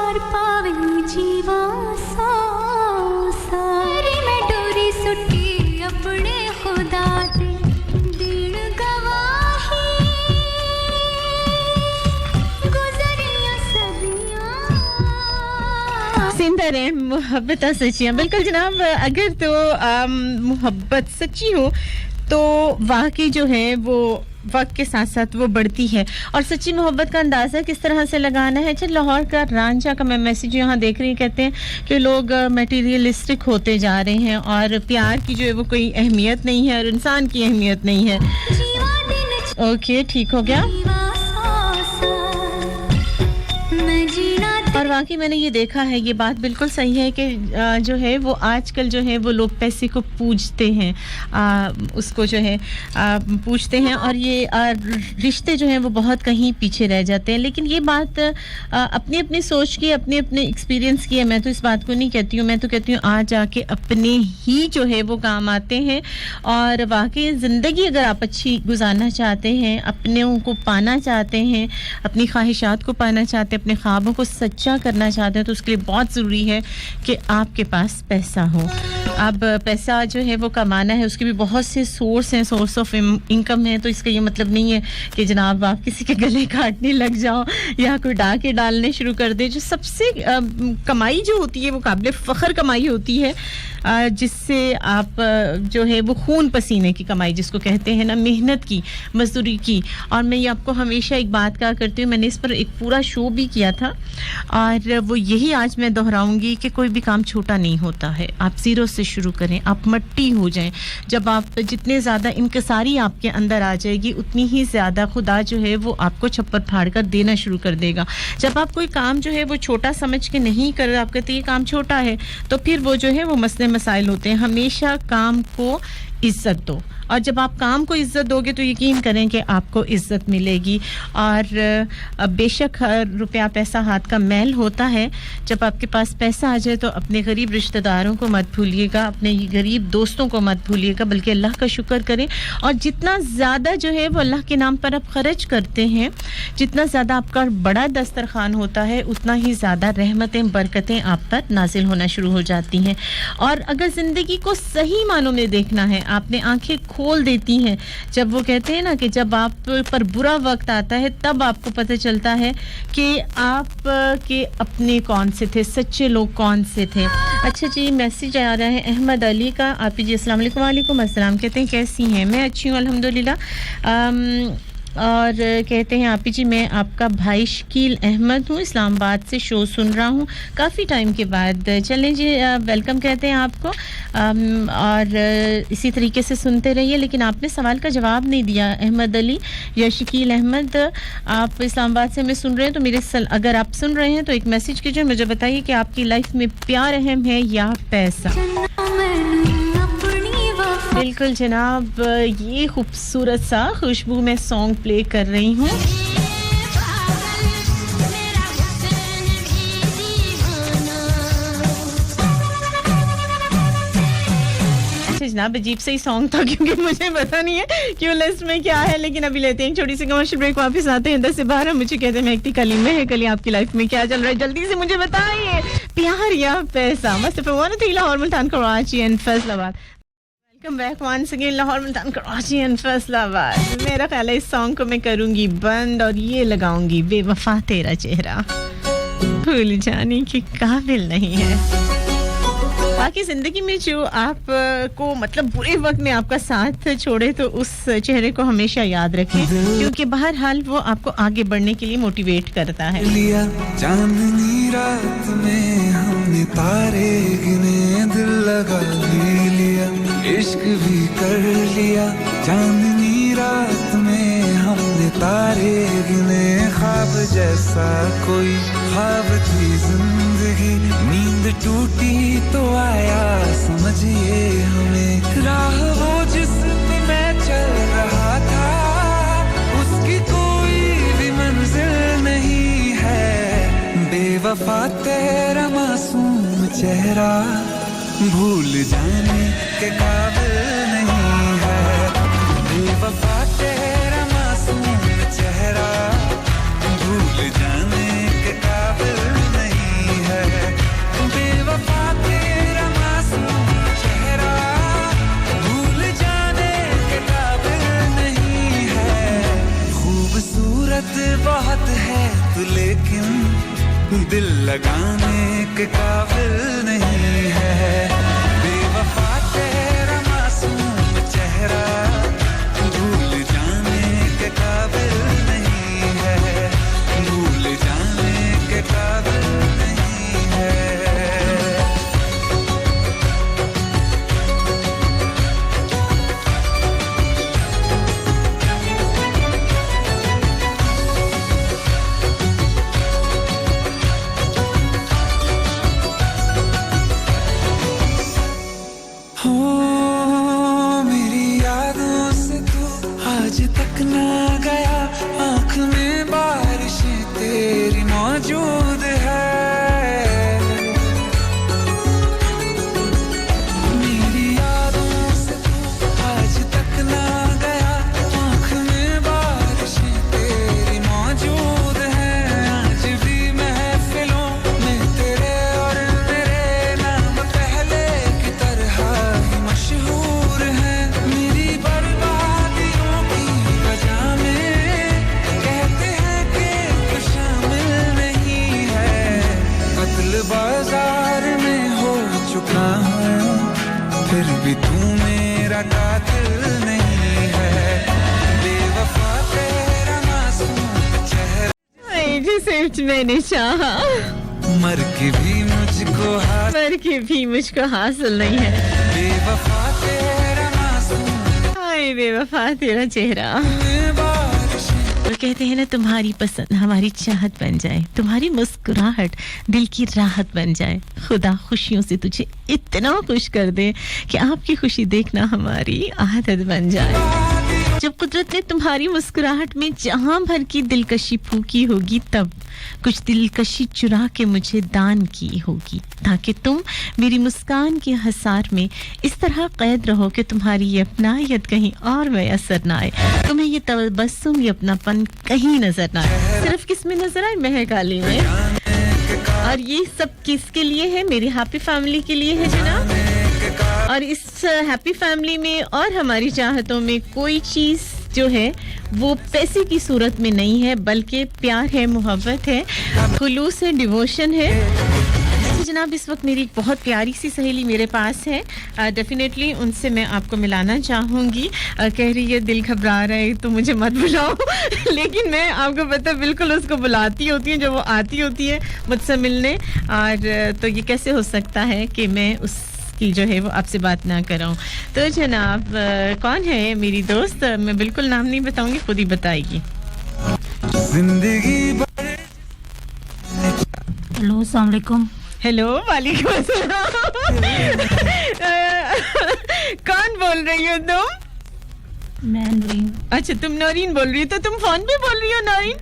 पार पावे जीवा सा सारी मैं डोरी सुटी अपने खुदा दे दीन गवाही गुजरिया सदियां जिंदा रहे मोहब्बत सच्चियां बिल्कुल जनाब अगर तो मोहब्बत सच्ची हो तो वाकई जो है वो वक्त के साथ साथ वो बढ़ती है और सच्ची मोहब्बत का अंदाज़ा किस तरह से लगाना है। चल लाहौर का रांझा का मैं मैसेज यहाँ देख रही हूँ कहते हैं कि लोग मटेरियलिस्टिक होते जा रहे हैं और प्यार की जो है वो कोई अहमियत नहीं है और इंसान की अहमियत नहीं है। ओके ठीक हो गया। और वाकई मैंने ये देखा है ये बात बिल्कुल सही है कि जो है वो आजकल जो है वो लोग पैसे को पूजते हैं उसको जो है पूछते हैं और ये रिश्ते जो हैं वो बहुत कहीं पीछे रह जाते हैं। लेकिन ये बात अपनी अपनी सोच की अपने अपने एक्सपीरियंस की है। मैं तो इस बात को नहीं कहती हूँ मैं तो कहती हूँ आज जाके अपने ही जो है वो काम आते हैं और वाकई ज़िंदगी अगर आप अच्छी गुजारना चाहते हैं अपने को पाना चाहते हैं अपनी ख्वाहिशात को पाना चाहते हैं अपने ख्वाबों को सच्चा करना चाहते हैं तो उसके लिए बहुत ज़रूरी है कि आपके पास पैसा हो। अब पैसा जो है वो कमाना है उसके भी बहुत से सोर्स हैं सोर्स ऑफ इनकम है तो इसका ये मतलब नहीं है कि जनाब आप किसी के गले काटने लग जाओ या कोई डाके डालने शुरू कर दे। जो सबसे कमाई जो होती है वो काबिल फ़ख्र कमाई होती है जिससे आप जो है वो खून पसीने की कमाई जिसको कहते हैं ना मेहनत की मजदूरी की। और मैं ये आपको हमेशा एक बात कहा करती हूँ मैंने इस पर एक पूरा शो भी किया था और वो यही आज मैं दोहराऊंगी कि कोई भी काम छोटा नहीं होता है। आप ज़ीरो से शुरू करें आप मट्टी हो जाएं। जब आप जितने ज़्यादा इंकसारी आपके अंदर आ जाएगी उतनी ही ज़्यादा खुदा जो है वो आपको छप्पर फाड़ कर देना शुरू कर देगा। जब आप कोई काम जो है वो छोटा समझ के नहीं कर आप कहते ये काम छोटा है तो फिर वो जो है वो मसले मसाइल होते हैं। हमेशा काम को इज्जत दो और जब आप काम को इज्जत दोगे तो यकीन करें कि आपको इज्जत मिलेगी। और बेशक रुपया पैसा हाथ का मैल होता है। जब आपके पास पैसा आ जाए तो अपने गरीब रिश्तेदारों को मत भूलिएगा अपने गरीब दोस्तों को मत भूलिएगा बल्कि अल्लाह का शुक्र करें। और जितना ज़्यादा जो है वो अल्लाह के नाम पर आप खर्च करते हैं जितना ज़्यादा आपका बड़ा दस्तरखान होता है उतना ही ज़्यादा रहमतें बरकतें आप पर नाजिल होना शुरू हो जाती हैं। और अगर ज़िंदगी को सही मानों में देखना है आपने आंखें खोल देती हैं। जब वो कहते हैं ना कि जब आप पर बुरा वक्त आता है तब आपको पता चलता है कि आप के अपने कौन से थे सच्चे लोग कौन से थे। अच्छा जी मैसेज आ रहा है अहमद अली का। आप जी अस्सलाम वालेकुम। वालेकुम अस्सलाम। कहते हैं कैसी हैं मैं अच्छी हूँ अल्हम्दुलिल्लाह। और कहते हैं आप जी मैं आपका भाई शकील अहमद हूँ इस्लामाबाद से शो सुन रहा हूँ काफ़ी टाइम के बाद। चलें जी वेलकम कहते हैं आपको और इसी तरीके से सुनते रहिए। लेकिन आपने सवाल का जवाब नहीं दिया अहमद अली या शकील अहमद। आप इस्लामाबाद से हमें सुन रहे हैं तो मेरे अगर आप सुन रहे हैं तो एक मैसेज कीजिए मुझे बताइए कि आपकी लाइफ में प्यार अहम है या पैसा। बिल्कुल जनाब ये खूबसूरत सा खुशबू में सॉन्ग प्ले कर रही हूँ। जनाब अजीब से ही सॉन्ग था क्योंकि मुझे पता नहीं है क्यों लिस्ट में क्या है। लेकिन अभी लेते हैं छोटी सी कमर्शियल ब्रेक वापस आते हैं 10 से 12। मुझे कहते हैं मेहती कली में है कली आपकी लाइफ में क्या चल रहा है जल्दी से मुझे बताइए प्यार या पैसा। मस्त Lahore Multan Karachi and Faisalabad. Welcome back once again Lahore Multan Karachi and Faisalabad. मेरा ख्याल है इस सॉन्ग को मैं करूंगी बंद और ये लगाऊंगी बेवफा तेरा चेहरा भूल जाने के काबिल नहीं है। बाकी जिंदगी में जो आप को मतलब बुरे वक्त में आपका साथ छोड़े तो उस चेहरे को हमेशा याद रखें क्योंकि बहरहाल वो आपको आगे बढ़ने के लिए मोटिवेट करता है। लिया चांदनी रात में हमने तारे गिने दिल लगा भी लिया इश्क भी कर लिया चांदनी रात में हमने तारे गिने ख्वाब जैसा कोई ख्वाब थी जिंदगी नींद टूटी तो आया समझिए हमें राह वो जिस पे मैं चल रहा था उसकी कोई भी मंजिल नहीं है बेवफा तेरा मासूम चेहरा भूल जाने के काबिल नहीं है बेवफा तेरा मासूम चेहरा भूल जाने के काबिल नहीं लगाने के काबिल नहीं है बेवफा तेरा मासूम चेहरा भूल जाने के काबिल नहीं है भूल जाने के काबिल नहीं है मेरी यादों से तू आज तक ना गया आँख में बारिशें तेरी मौजूद है मेरी यादों से तू आज तक ना गया आँख में बारिशें तेरी मौजूद है आज भी महफिलों में तेरे और मेरे नाम पहले की तरह ही मशहूर है मेरी बर्बादियों की वजह में कहते हैं कि तू शामिल नहीं है कत्ल बाजार में हो चुका हूँ फिर भी तू मेरा कातिल नहीं है बेवफा तेरा मासूम चेहरा जिसे मैंने चाहा मर के भी मुझको मर के भी मुझको हासिल नहीं है बेवफा तेरा मासूम हाय बेवफा तेरा चेहरा वो कहते हैं ना तुम्हारी पसंद हमारी चाहत बन जाए तुम्हारी मुस्कुराहट दिल की राहत बन जाए खुदा खुशियों से तुझे इतना खुश कर दे कि आपकी खुशी देखना हमारी आदत बन जाए जब कुदरत ने तुम्हारी मुस्कुराहट में जहां भर की दिलकशी फूकी होगी तब कुछ दिलकशी चुरा के मुझे दान की होगी ताकि तुम मेरी मुस्कान के हसार में इस तरह कैद रहो कि तुम्हारी ये अपनायत कहीं और मैसर ना आए तुम्हें ये तबस्सुम ये अपनापन कहीं नजर ना आए सिर्फ किस में नजर आए महक आली में और ये सब किसके लिए है मेरी हैप्पी फैमिली के लिए है जनाब और इस हैप्पी फैमिली में और हमारी चाहतों में कोई चीज जो है वो पैसे की सूरत में नहीं है बल्कि प्यार है मोहब्बत है खुलूस है डिवोशन है जनाब इस वक्त मेरी एक बहुत प्यारी सी सहेली मेरे पास है डेफिनेटली उनसे मैं आपको मिलाना चाहूंगी कह रही है दिल घबरा रहा है तो मुझे मत बुलाओ लेकिन मैं आपको पता बिल्कुल उसको बुलाती होती हूँ जब वो आती होती है मुझसे मिलने और तो ये कैसे हो सकता है कि मैं उस की जो है वो आपसे बात ना कराऊं तो जनाब कौन है मेरी दोस्त मैं बिल्कुल नाम नहीं बताऊंगी खुद ही बताएगी जिंदगी हेलो अस्सलाम वालेकुम हेलो वालेकुम अस्सलाम कौन बोल रही हो तुम मैं नूरीन अच्छा तुम नौरीन बोल रही हो तो तुम फोन पे बोल रही हो नौरीन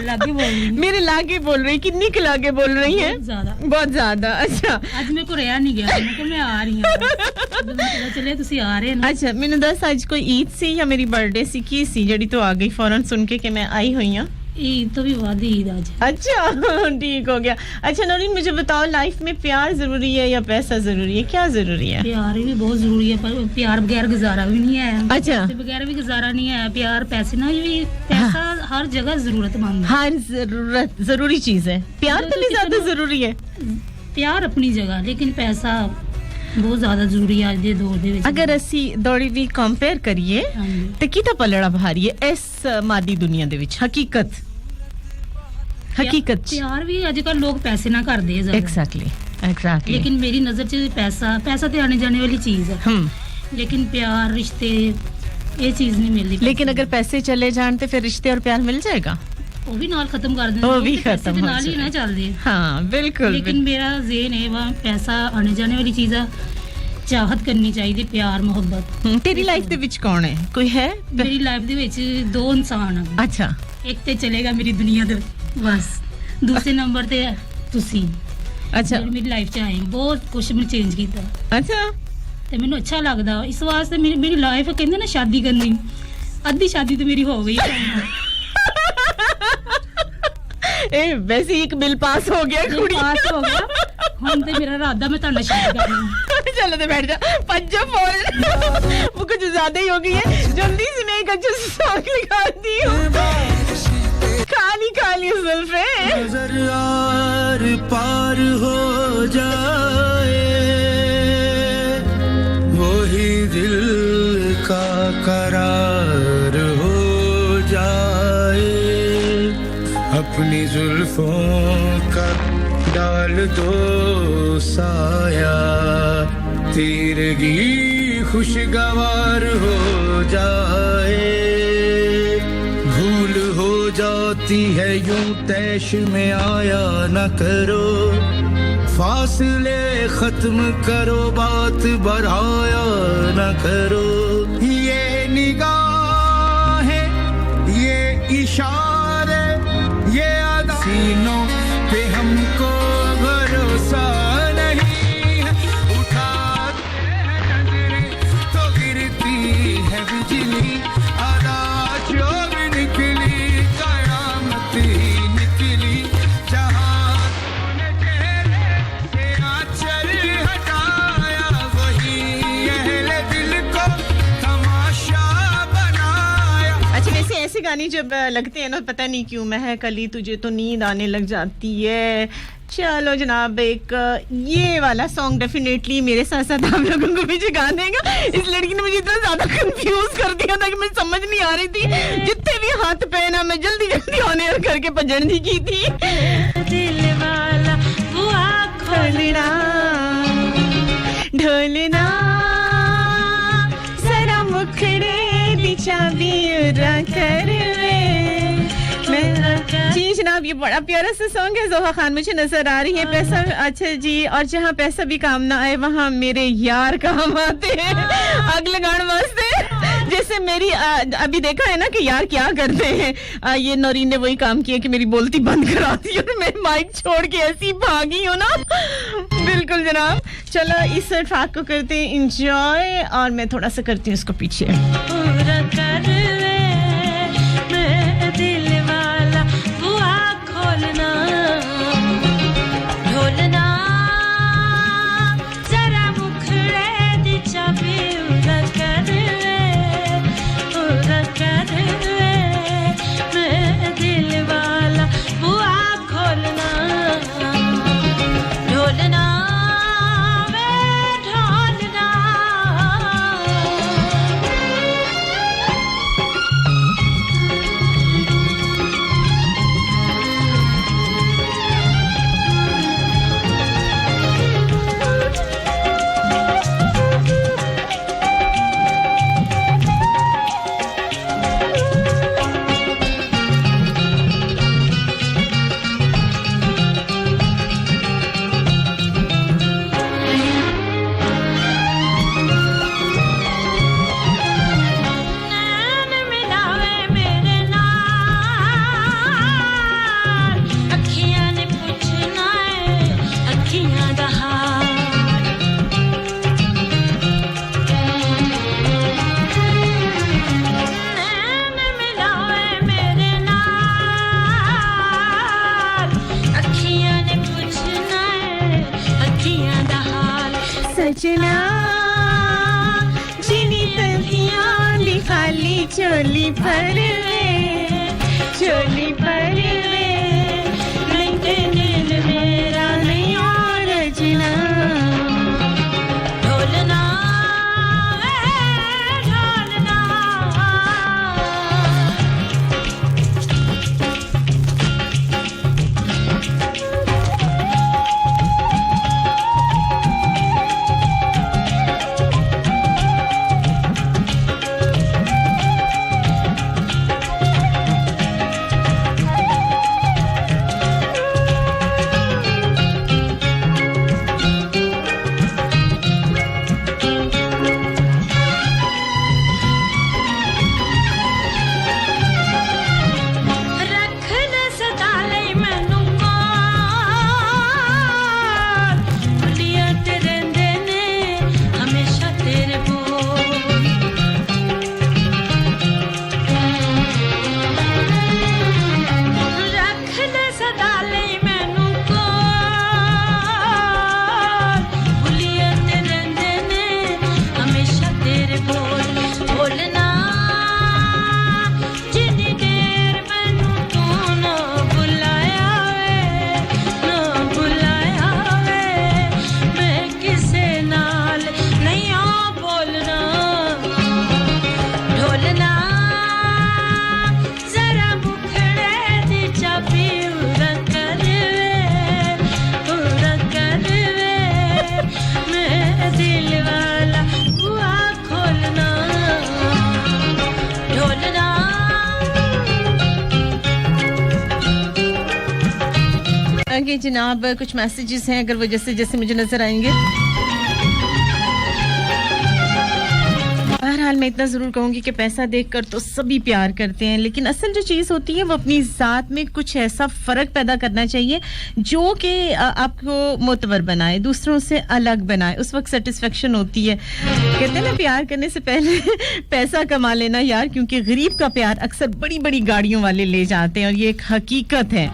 लागे बोल रही मेरे लागे बोल रही कितनी के लागे बोल रही हैं बहुत ज्यादा अच्छा आज मेरे को रहा नहीं गया मैं आ रही हूं चले तुसी आ रहे हैं अच्छा मैंने दस आज कोई ईद सी या मेरी बर्थडे सी की सी जड़ी तो आ गई फौरन सुन के कि मैं आई हुई हूं ईद तो भी वादी ईद आज अच्छा ठीक हो गया अच्छा नौरीन मुझे बताओ लाइफ में प्यार जरूरी है या पैसा जरूरी है क्या जरूरी है प्यार भी बहुत जरूरी है पर प्यार बगैर गुजारा भी नहीं है अच्छा पैसे बगैर भी गुजारा नहीं है प्यार पैसे ना भी पैसा हर जगह जरूरतमंद है हर जरूरी चीज है प्यार तो नहीं ज्यादा जरूरी है प्यार अपनी जगह लेकिन पैसा बहुत ज्यादा जरूरी है आज दे दौर दे विच अगर ਅਸੀਂ ਦੌੜੀ ਵੀ ਕੰਪੇਅਰ ਕਰੀਏ ਤੇ ਕਿਤਾ ਪਲੜਾ ਭਾਰੀ ਹੈ ਇਸ ਮਾਦੀ ਦੁਨੀਆ ਦੇ ਵਿੱਚ ਹਕੀਕਤ प्यार भी आजकल लोग पैसे ना कर दे एग्जैक्टली लेकिन मेरी नजर से पैसा तो आने जाने वाली चीज है लेकिन प्यार रिश्ते ये चीज नहीं मिलती लेकिन अगर पैसे चले जान तो फिर रिश्ते और प्यार मिल जाएगा वो भी नाल खत्म कर देंगे वो भी खत्म हो नाल ही ना चल दे हां बिल्कुल लेकिन मेरा ज़हन है वहां पैसा आने जाने वाली चीज है चाहत करनी चाहिए प्यार मोहब्बत तेरी लाइफ दे विच कौन है कोई है मेरी लाइफ दे विच दो इंसान हैं अच्छा एक ते चलेगा मेरी दुनिया दे बस दूसरे नंबर ते तुसी अच्छा मेरी लाइफ च आए बहुत कुछ मैं चेंज कीता अच्छा ते मेनू अच्छा लगदा इस वास्ते मेरी लाइफ कहंदे ना शादी करनी अद्धी शादी तो मेरी हो गई ए वैसे एक बिल पास हो गया कुड़ी पास हो गया हुन ते मेरा इरादा मैं ताना शादी करना चलो तो बैठ जा पंजा फोड़ वो कुछ ज्यादा ही हो गई है जल्दी से मैं एक अच्छा सॉन्ग निकालती हूँ काली काली जुल्फें नजर आर पार हो जाए वही दिल का करार हो जाए अपनी जुल्फों का डाल दो साया तीरगी खुशगवार हो जाए भूल हो जाती है यूं तैश में आया न करो फासले खत्म करो बात बढ़ाया न करो ये निगाहें ये इशारे ये अदा सीनों पे हमको भरोसा नहीं है उठाते हैं नजरें तो गिरती है बिजली अदा जो भी निकली कयामत ही निकली जहां तूने चेहरे से आंचल हटाया वही अहले दिल को तमाशा बनाया। अच्छा वैसे ऐसे गाने जब लगते हैं ना पता नहीं क्यों महकली तुझे तो नींद आने लग जाती है। चलो जनाब एक ये वाला सॉन्ग डेफिनेटली मेरे साथ साथ आप लोगों को भी जगा देगा। इस लड़की ने मुझे इतना ज्यादा कंफ्यूज कर दिया था कि मुझे समझ नहीं आ रही थी जितने भी हाथ पे ना मैं जल्दी जल्दी ऑन एयर करके पजड़नी की थी। दिल वाला वो ढोलना ढोलना जरा मुखड़े दी चाबी उड़ा कर जी जनाब ये बड़ा प्यारा सा सॉन्ग है। जोहा खान मुझे नजर आ रही है पैसा अच्छा जी और जहाँ पैसा भी काम ना आए वहाँ मेरे यार काम आते हैं आग लगाने वास्ते जैसे मेरी अभी देखा है ना कि यार क्या करते हैं ये नौरीन ने वही काम किया कि मेरी बोलती बंद करा दी और मैं माइक छोड़ के ऐसी भागी हूँ ना। बिल्कुल जनाब चलो इस ट्रैक को करते हैं एंजॉय और मैं थोड़ा सा करती हूँ इसको पीछे पूरा कर मैं दिल वाला वो खोलना ढोलना जरा मुखड़े दी चाबी उड़ा कर मैं दिल वाला वो खोलना ढोलना सजना जिनी तकियां दी खाली चोली पर नींद मेरा नहीं और जना ढोलना आगे जनाब कुछ मैसेजेस हैं, अगर वो जैसे जैसे मुझे नजर आएंगे। बहरहाल मैं इतना ज़रूर कहूँगी कि पैसा देखकर तो सभी प्यार करते हैं, लेकिन असल जो चीज़ होती है वो अपनी ज़ात में कुछ ऐसा फ़र्क पैदा करना चाहिए जो कि आपको मोतबर बनाए, दूसरों से अलग बनाए, उस वक्त सेटिस्फेक्शन होती है। कहते हैं ना प्यार करने से पहले पैसा कमा लेना यार, क्योंकि गरीब का प्यार अक्सर बड़ी-बड़ी गाड़ियों वाले ले जाते हैं और ये एक हकीकत है।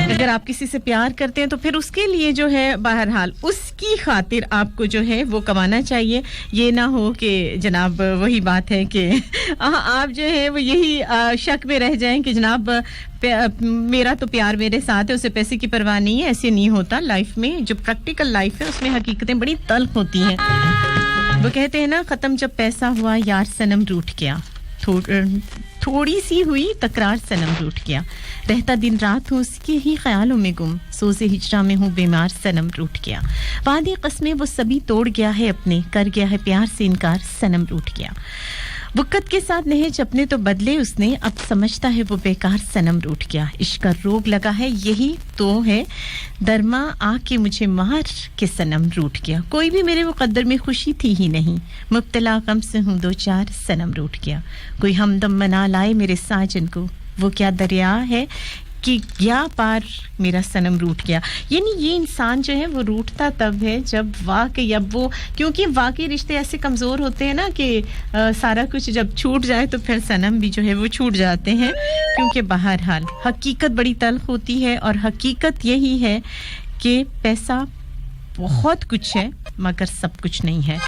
अगर आप किसी से प्यार करते हैं तो फिर उसके लिए जो है बहरहाल उसकी खातिर आपको जो है वो कमाना चाहिए। ये ना हो कि जनाब वही बात है कि आप जो है वो यही शक में रह जाएं कि जनाब मेरा तो प्यार मेरे साथ है, उसे पैसे की परवाह नहीं है। ऐसे नहीं होता लाइफ में। जो प्रैक्टिकल लाइफ है उसमें हकीकतें बड़ी तल्ख होती हैं। वो कहते हैं ना, खत्म जब पैसा हुआ यार सनम रूठ गया, थोड़ी सी हुई तकरार सनम रूठ गया, रहता दिन रात हूँ उसके ही ख्यालों में गुम, सोज़े हिजरा में हूँ बीमार सनम रूठ गया, वादे कस्में वो सभी तोड़ गया है अपने, कर गया है प्यार से इनकार सनम रूठ गया, वक़्त के साथ नहेज अपने तो बदले उसने, अब समझता है वो बेकार सनम रूठ गया, इश्क का रोग लगा है यही तो है, दरमा आके मुझे मार के सनम रूठ गया, कोई भी मेरे मुकद्दर में खुशी थी ही नहीं, मुब्तला गम से हूँ दो चार सनम रूठ गया, कोई हमदम मना लाए मेरे साजन को, वो क्या दरिया है कि गया पार मेरा सनम रूठ गया। यानी ये इंसान जो है वो रूठता तब है जब वाकई, अब वो क्योंकि वाकई रिश्ते ऐसे कमज़ोर होते हैं ना कि सारा कुछ जब छूट जाए तो फिर सनम भी जो है वो छूट जाते हैं, क्योंकि बहरहाल हकीकत बड़ी तल्ख होती है और हकीकत यही है कि पैसा बहुत कुछ है मगर सब कुछ नहीं है,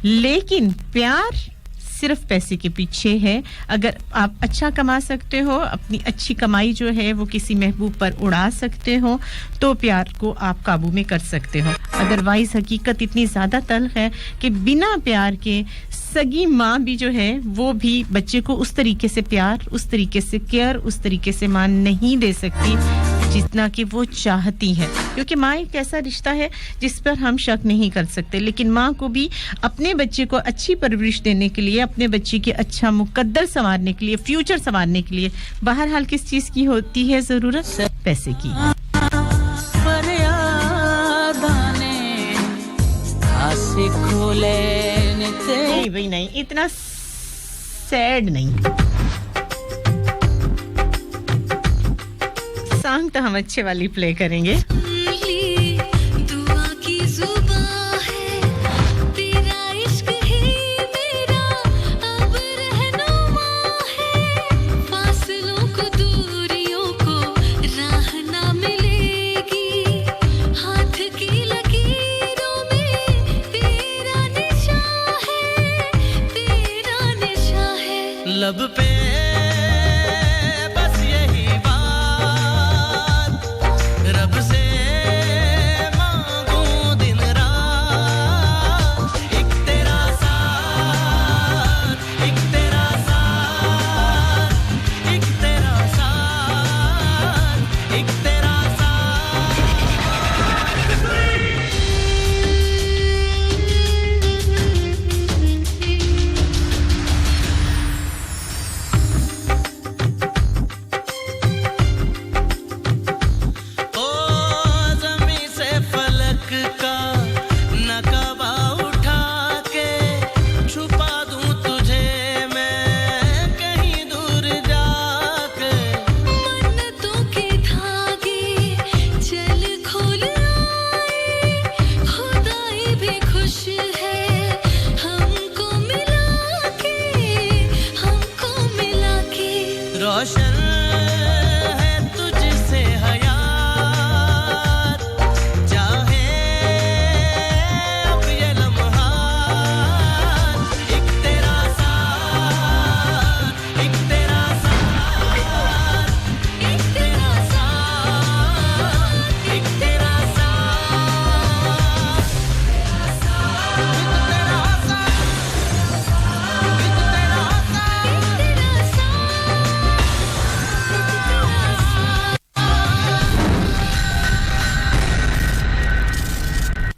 लेकिन प्यार सिर्फ पैसे के पीछे है। अगर आप अच्छा कमा सकते हो, अपनी अच्छी कमाई जो है वो किसी महबूब पर उड़ा सकते हो तो प्यार को आप काबू में कर सकते हो, अदरवाइज हकीकत इतनी ज़्यादा तल्ख है कि बिना प्यार के सगी माँ भी जो है वो भी बच्चे को उस तरीके से प्यार, उस तरीके से केयर, उस तरीके से मान नहीं दे सकती जितना कि वो चाहती है, क्योंकि माँ एक ऐसा रिश्ता है जिस पर हम शक नहीं कर सकते, लेकिन माँ को भी अपने बच्चे को अच्छी परवरिश देने के लिए, अपने बच्चे के अच्छा मुकद्दर संवारने के लिए, फ्यूचर संवारने के लिए बहरहाल किस चीज़ की होती है ज़रूरत? पैसे की। नहीं भाई नहीं, इतना सैड नहीं, सॉन्ग तो हम अच्छे वाली प्ले करेंगे। लब पे बस यही बात रब से मांगूं दिन रात, एक तेरा साथ, एक तेरा साथ, एक तेरा साथ, एक तेरा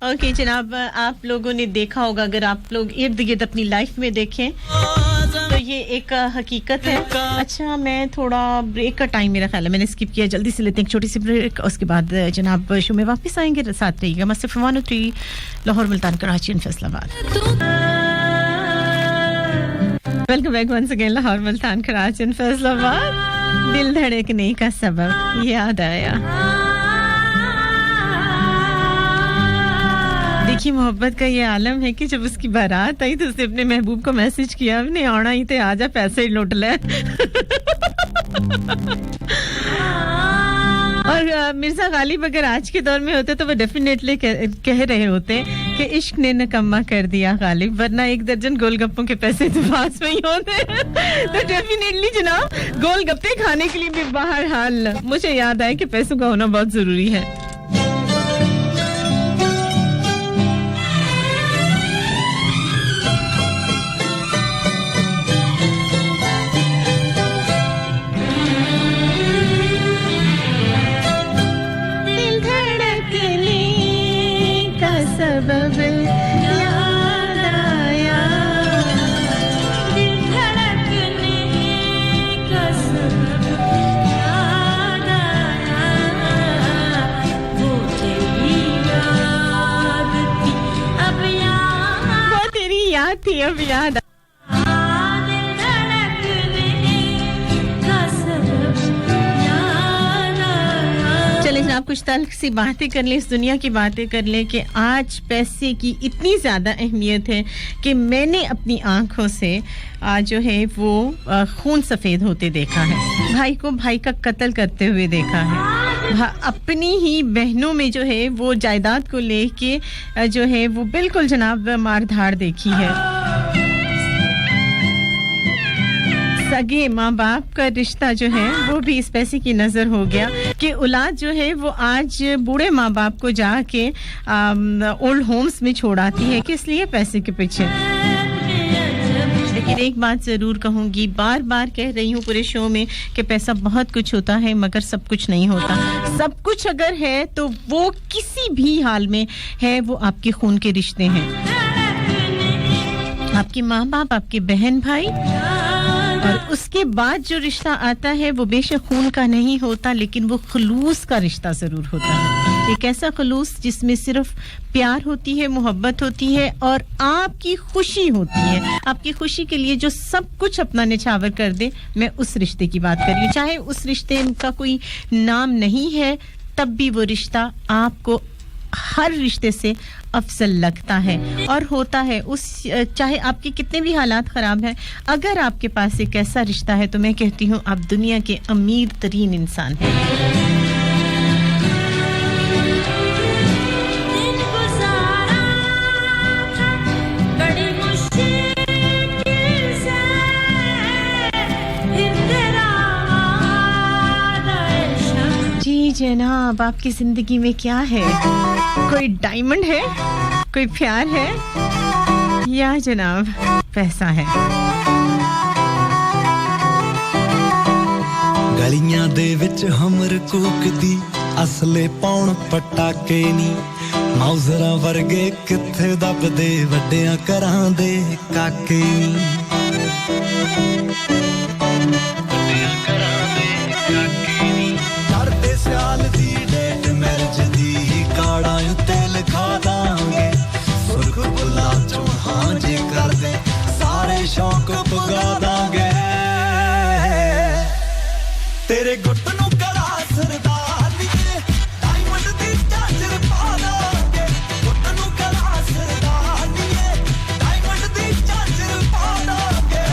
ओके जनाब आप लोगों ने देखा होगा अगर आप लोग इर्द-गिर्द अपनी लाइफ में देखें तो ये एक हकीकत है अच्छा मैं थोड़ा ब्रेक का टाइम मेरा ख्याल है मैंने स्किप किया जल्दी से लेते हैं एक छोटी सी ब्रेक उसके बाद जनाब शो में वापस आएंगे साथ रहिएगा मस्तिफ 103 लाहौर मुल्तान कराची और Faisalabad welcome back once again Lahore Multan Karachi और फैसलाबाद दिल धड़कने का सबब याद आया देखिए मोहब्बत का ये आलम है कि जब उसकी बारात आई तो उसने अपने महबूब को मैसेज किया नहीं आना ही थे आजा पैसे ही लूट ले और मिर्जा गालिब अगर आज के दौर में होते तो वो डेफिनेटली कह रहे होते कि इश्क ने नकम्मा कर दिया गालिब वरना एक दर्जन गोलगप्पों के पैसे तो पास में ही होते तो डेफिनेटली जनाब गोलगप्पे खाने के लिए भी बाहर हाल मुझे याद आया कि पैसों का होना बहुत जरूरी है थी अब याद चले जनाब कुछ तल्ख सी बातें कर ले इस दुनिया की बातें कर ले कि आज पैसे की इतनी ज्यादा अहमियत है कि मैंने अपनी आंखों से आज जो है वो खून सफेद होते देखा है भाई को भाई का कत्ल करते हुए देखा है अपनी ही बहनों में जो है वो जायदाद को लेके जो है वो बिल्कुल जनाब मारधाड़ देखी है सगे माँ-बाप का रिश्ता जो है वो भी इस पैसे की नजर हो गया कि औलाद जो है वो आज बूढ़े माँ-बाप को जाके ओल्ड होम्स में छोड़ाती है किस लिए पैसे के पीछे लेकिन एक बात जरूर कहूंगी बार-बार कह रही हूं पूरे शो में कि पैसा बहुत कुछ होता है मगर सब कुछ नहीं होता सब कुछ अगर है तो वो किसी भी हाल में है वो आपके खून के रिश्ते हैं आपके माँ-बाप आपके बहन भाई और उसके बाद जो रिश्ता आता है वो बेशक खून का नहीं होता लेकिन वो खुलूस का रिश्ता जरूर होता है एक ऐसा खुलूस जिसमें सिर्फ प्यार होती है मोहब्बत होती है और आपकी खुशी होती है आपकी खुशी के लिए जो सब कुछ अपना निछावर कर दे मैं उस रिश्ते की बात कर रही हूं चाहे उस रिश्ते का कोई नाम नहीं है तब भी वो रिश्ता आपको हर रिश्ते से अफजल लगता है और होता है उस चाहे आपके कितने भी हालात खराब हैं अगर आपके पास एक ऐसा रिश्ता है तो मैं कहती हूं आप दुनिया के अमीर तरीन इंसान हैं जी जनाब आपकी जिंदगी में क्या है कोई डायमंड है कोई प्यार है या जनाब पैसा है गलियां दे विच हमर कूकदी असले पौण पटाके नी मौजरा वर्गे किथे दबदे वड्डियां घरां दे काके नी साल दी डेट मैरिज दी काड़ा उत्ते लिखा दांगे सुर्ख बुला चो हां जी कर दे सारे शौक पुगा दांगे तेरे गुट नु कड़ा सरदार दी डायमंड दी चादर पा दांगे गुट नु कड़ा सरदार दी डायमंड दी चादर पा दांगे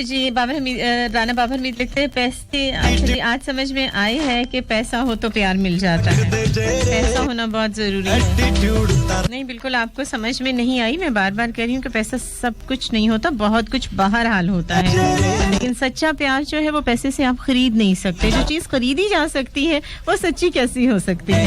अच्छा जी, राना बाबर हमीद लिखते हैं पैसे अच्छा जी आज समझ में आए है कि पैसा हो तो प्यार मिल जाता है, पैसा होना बहुत जरूरी है। नहीं बिल्कुल आपको समझ में नहीं आई, मैं बार-बार कह रही हूँ कि पैसा सब कुछ नहीं होता, बहुत कुछ बाहर हाल होता है, लेकिन सच्चा प्यार जो है वो पैसे से आप खरीद नहीं सकते। जो चीज खरीदी जा सकती है वो सच्ची कैसी हो सकती है?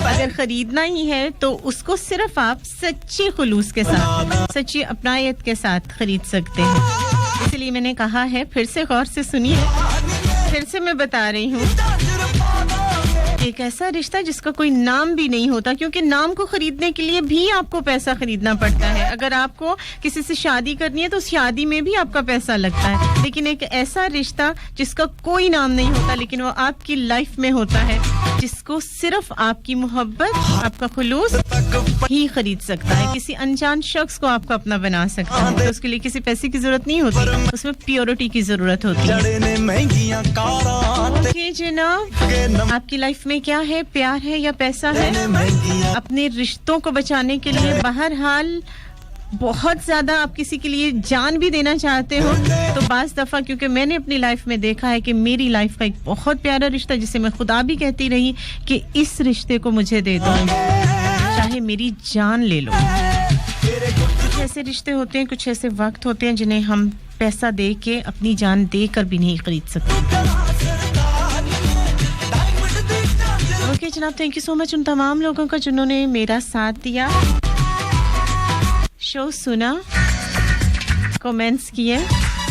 अगर खरीदना ही है तो उसको सिर्फ आप सच्चे खुलूस के साथ, सच्ची अपनायत के साथ खरीद सकते हैं। इसलिए मैंने कहा है, फिर से गौर से सुनिए, फिर से मैं बता रही हूँ, एक ऐसा रिश्ता जिसका कोई नाम भी नहीं होता, क्योंकि नाम को खरीदने के लिए भी आपको पैसा खरीदना पड़ता है। अगर आपको किसी से शादी करनी है तो शादी में भी आपका पैसा लगता है, लेकिन एक ऐसा रिश्ता जिसका कोई नाम नहीं होता लेकिन वो आपकी लाइफ में होता है, जिसको सिर्फ आपकी मोहब्बत, आपका खुलूस ही खरीद सकता है। किसी अनजान शख्स को आपको अपना बना सकता है, तो उसके लिए किसी पैसे की जरूरत नहीं होती, उसमें प्योरिटी की जरूरत होती है। ओके जनाब, आपकी लाइफ में क्या है, प्यार है या पैसा है? अपने रिश्तों को बचाने के लिए बहरहाल बहुत ज्यादा आप किसी के लिए जान भी देना चाहते हो तो बाज़ दफा, क्योंकि मैंने अपनी लाइफ में देखा है कि मेरी लाइफ का एक बहुत प्यारा रिश्ता जिसे मैं खुदा भी कहती रही कि इस रिश्ते को मुझे दे दो, चाहे मेरी जान ले लो। कुछ ऐसे रिश्ते होते हैं, कुछ ऐसे वक्त होते हैं जिन्हें हम पैसा दे के, अपनी जान देकर भी नहीं खरीद सकते। ओके जनाब, थैंक यू सो मच उन तमाम लोगों का जिन्होंने मेरा साथ दिया, शो सुना, कमेंट्स किए,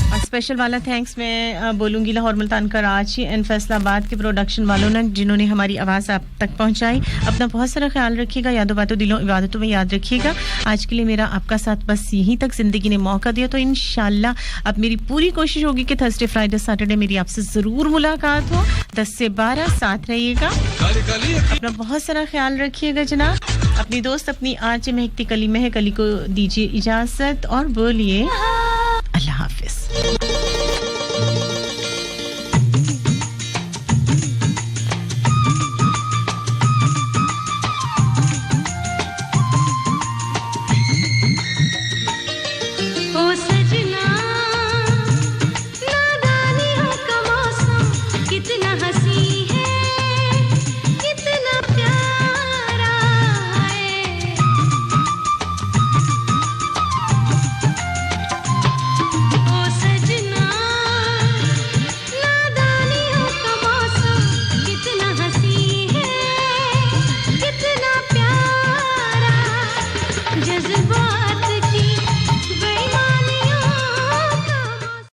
और स्पेशल वाला थैंक्स मैं बोलूंगी लाहौर, मुल्तान, कराची एंड फैसलाबाद के प्रोडक्शन वालों ने जिन्होंने हमारी आवाज़ आप तक पहुंचाई। अपना बहुत सारा ख्याल रखिएगा, यादों बातों दिलों इबादतों में याद रखिएगा। आज के लिए मेरा आपका साथ बस यहीं तक, जिंदगी ने मौका दिया तो इंशाल्लाह अब मेरी पूरी कोशिश होगी कि थर्सडे, फ्राइडे, सैटरडे मेरी आपसे ज़रूर मुलाकात हो। 10 से 12 साथ रहिएगा, अपना बहुत सारा ख्याल रखिएगा जनाब। अपनी दोस्त, अपनी आंच महकती कली महक अली को दीजिए इजाज़त और बोलिए अल्लाह।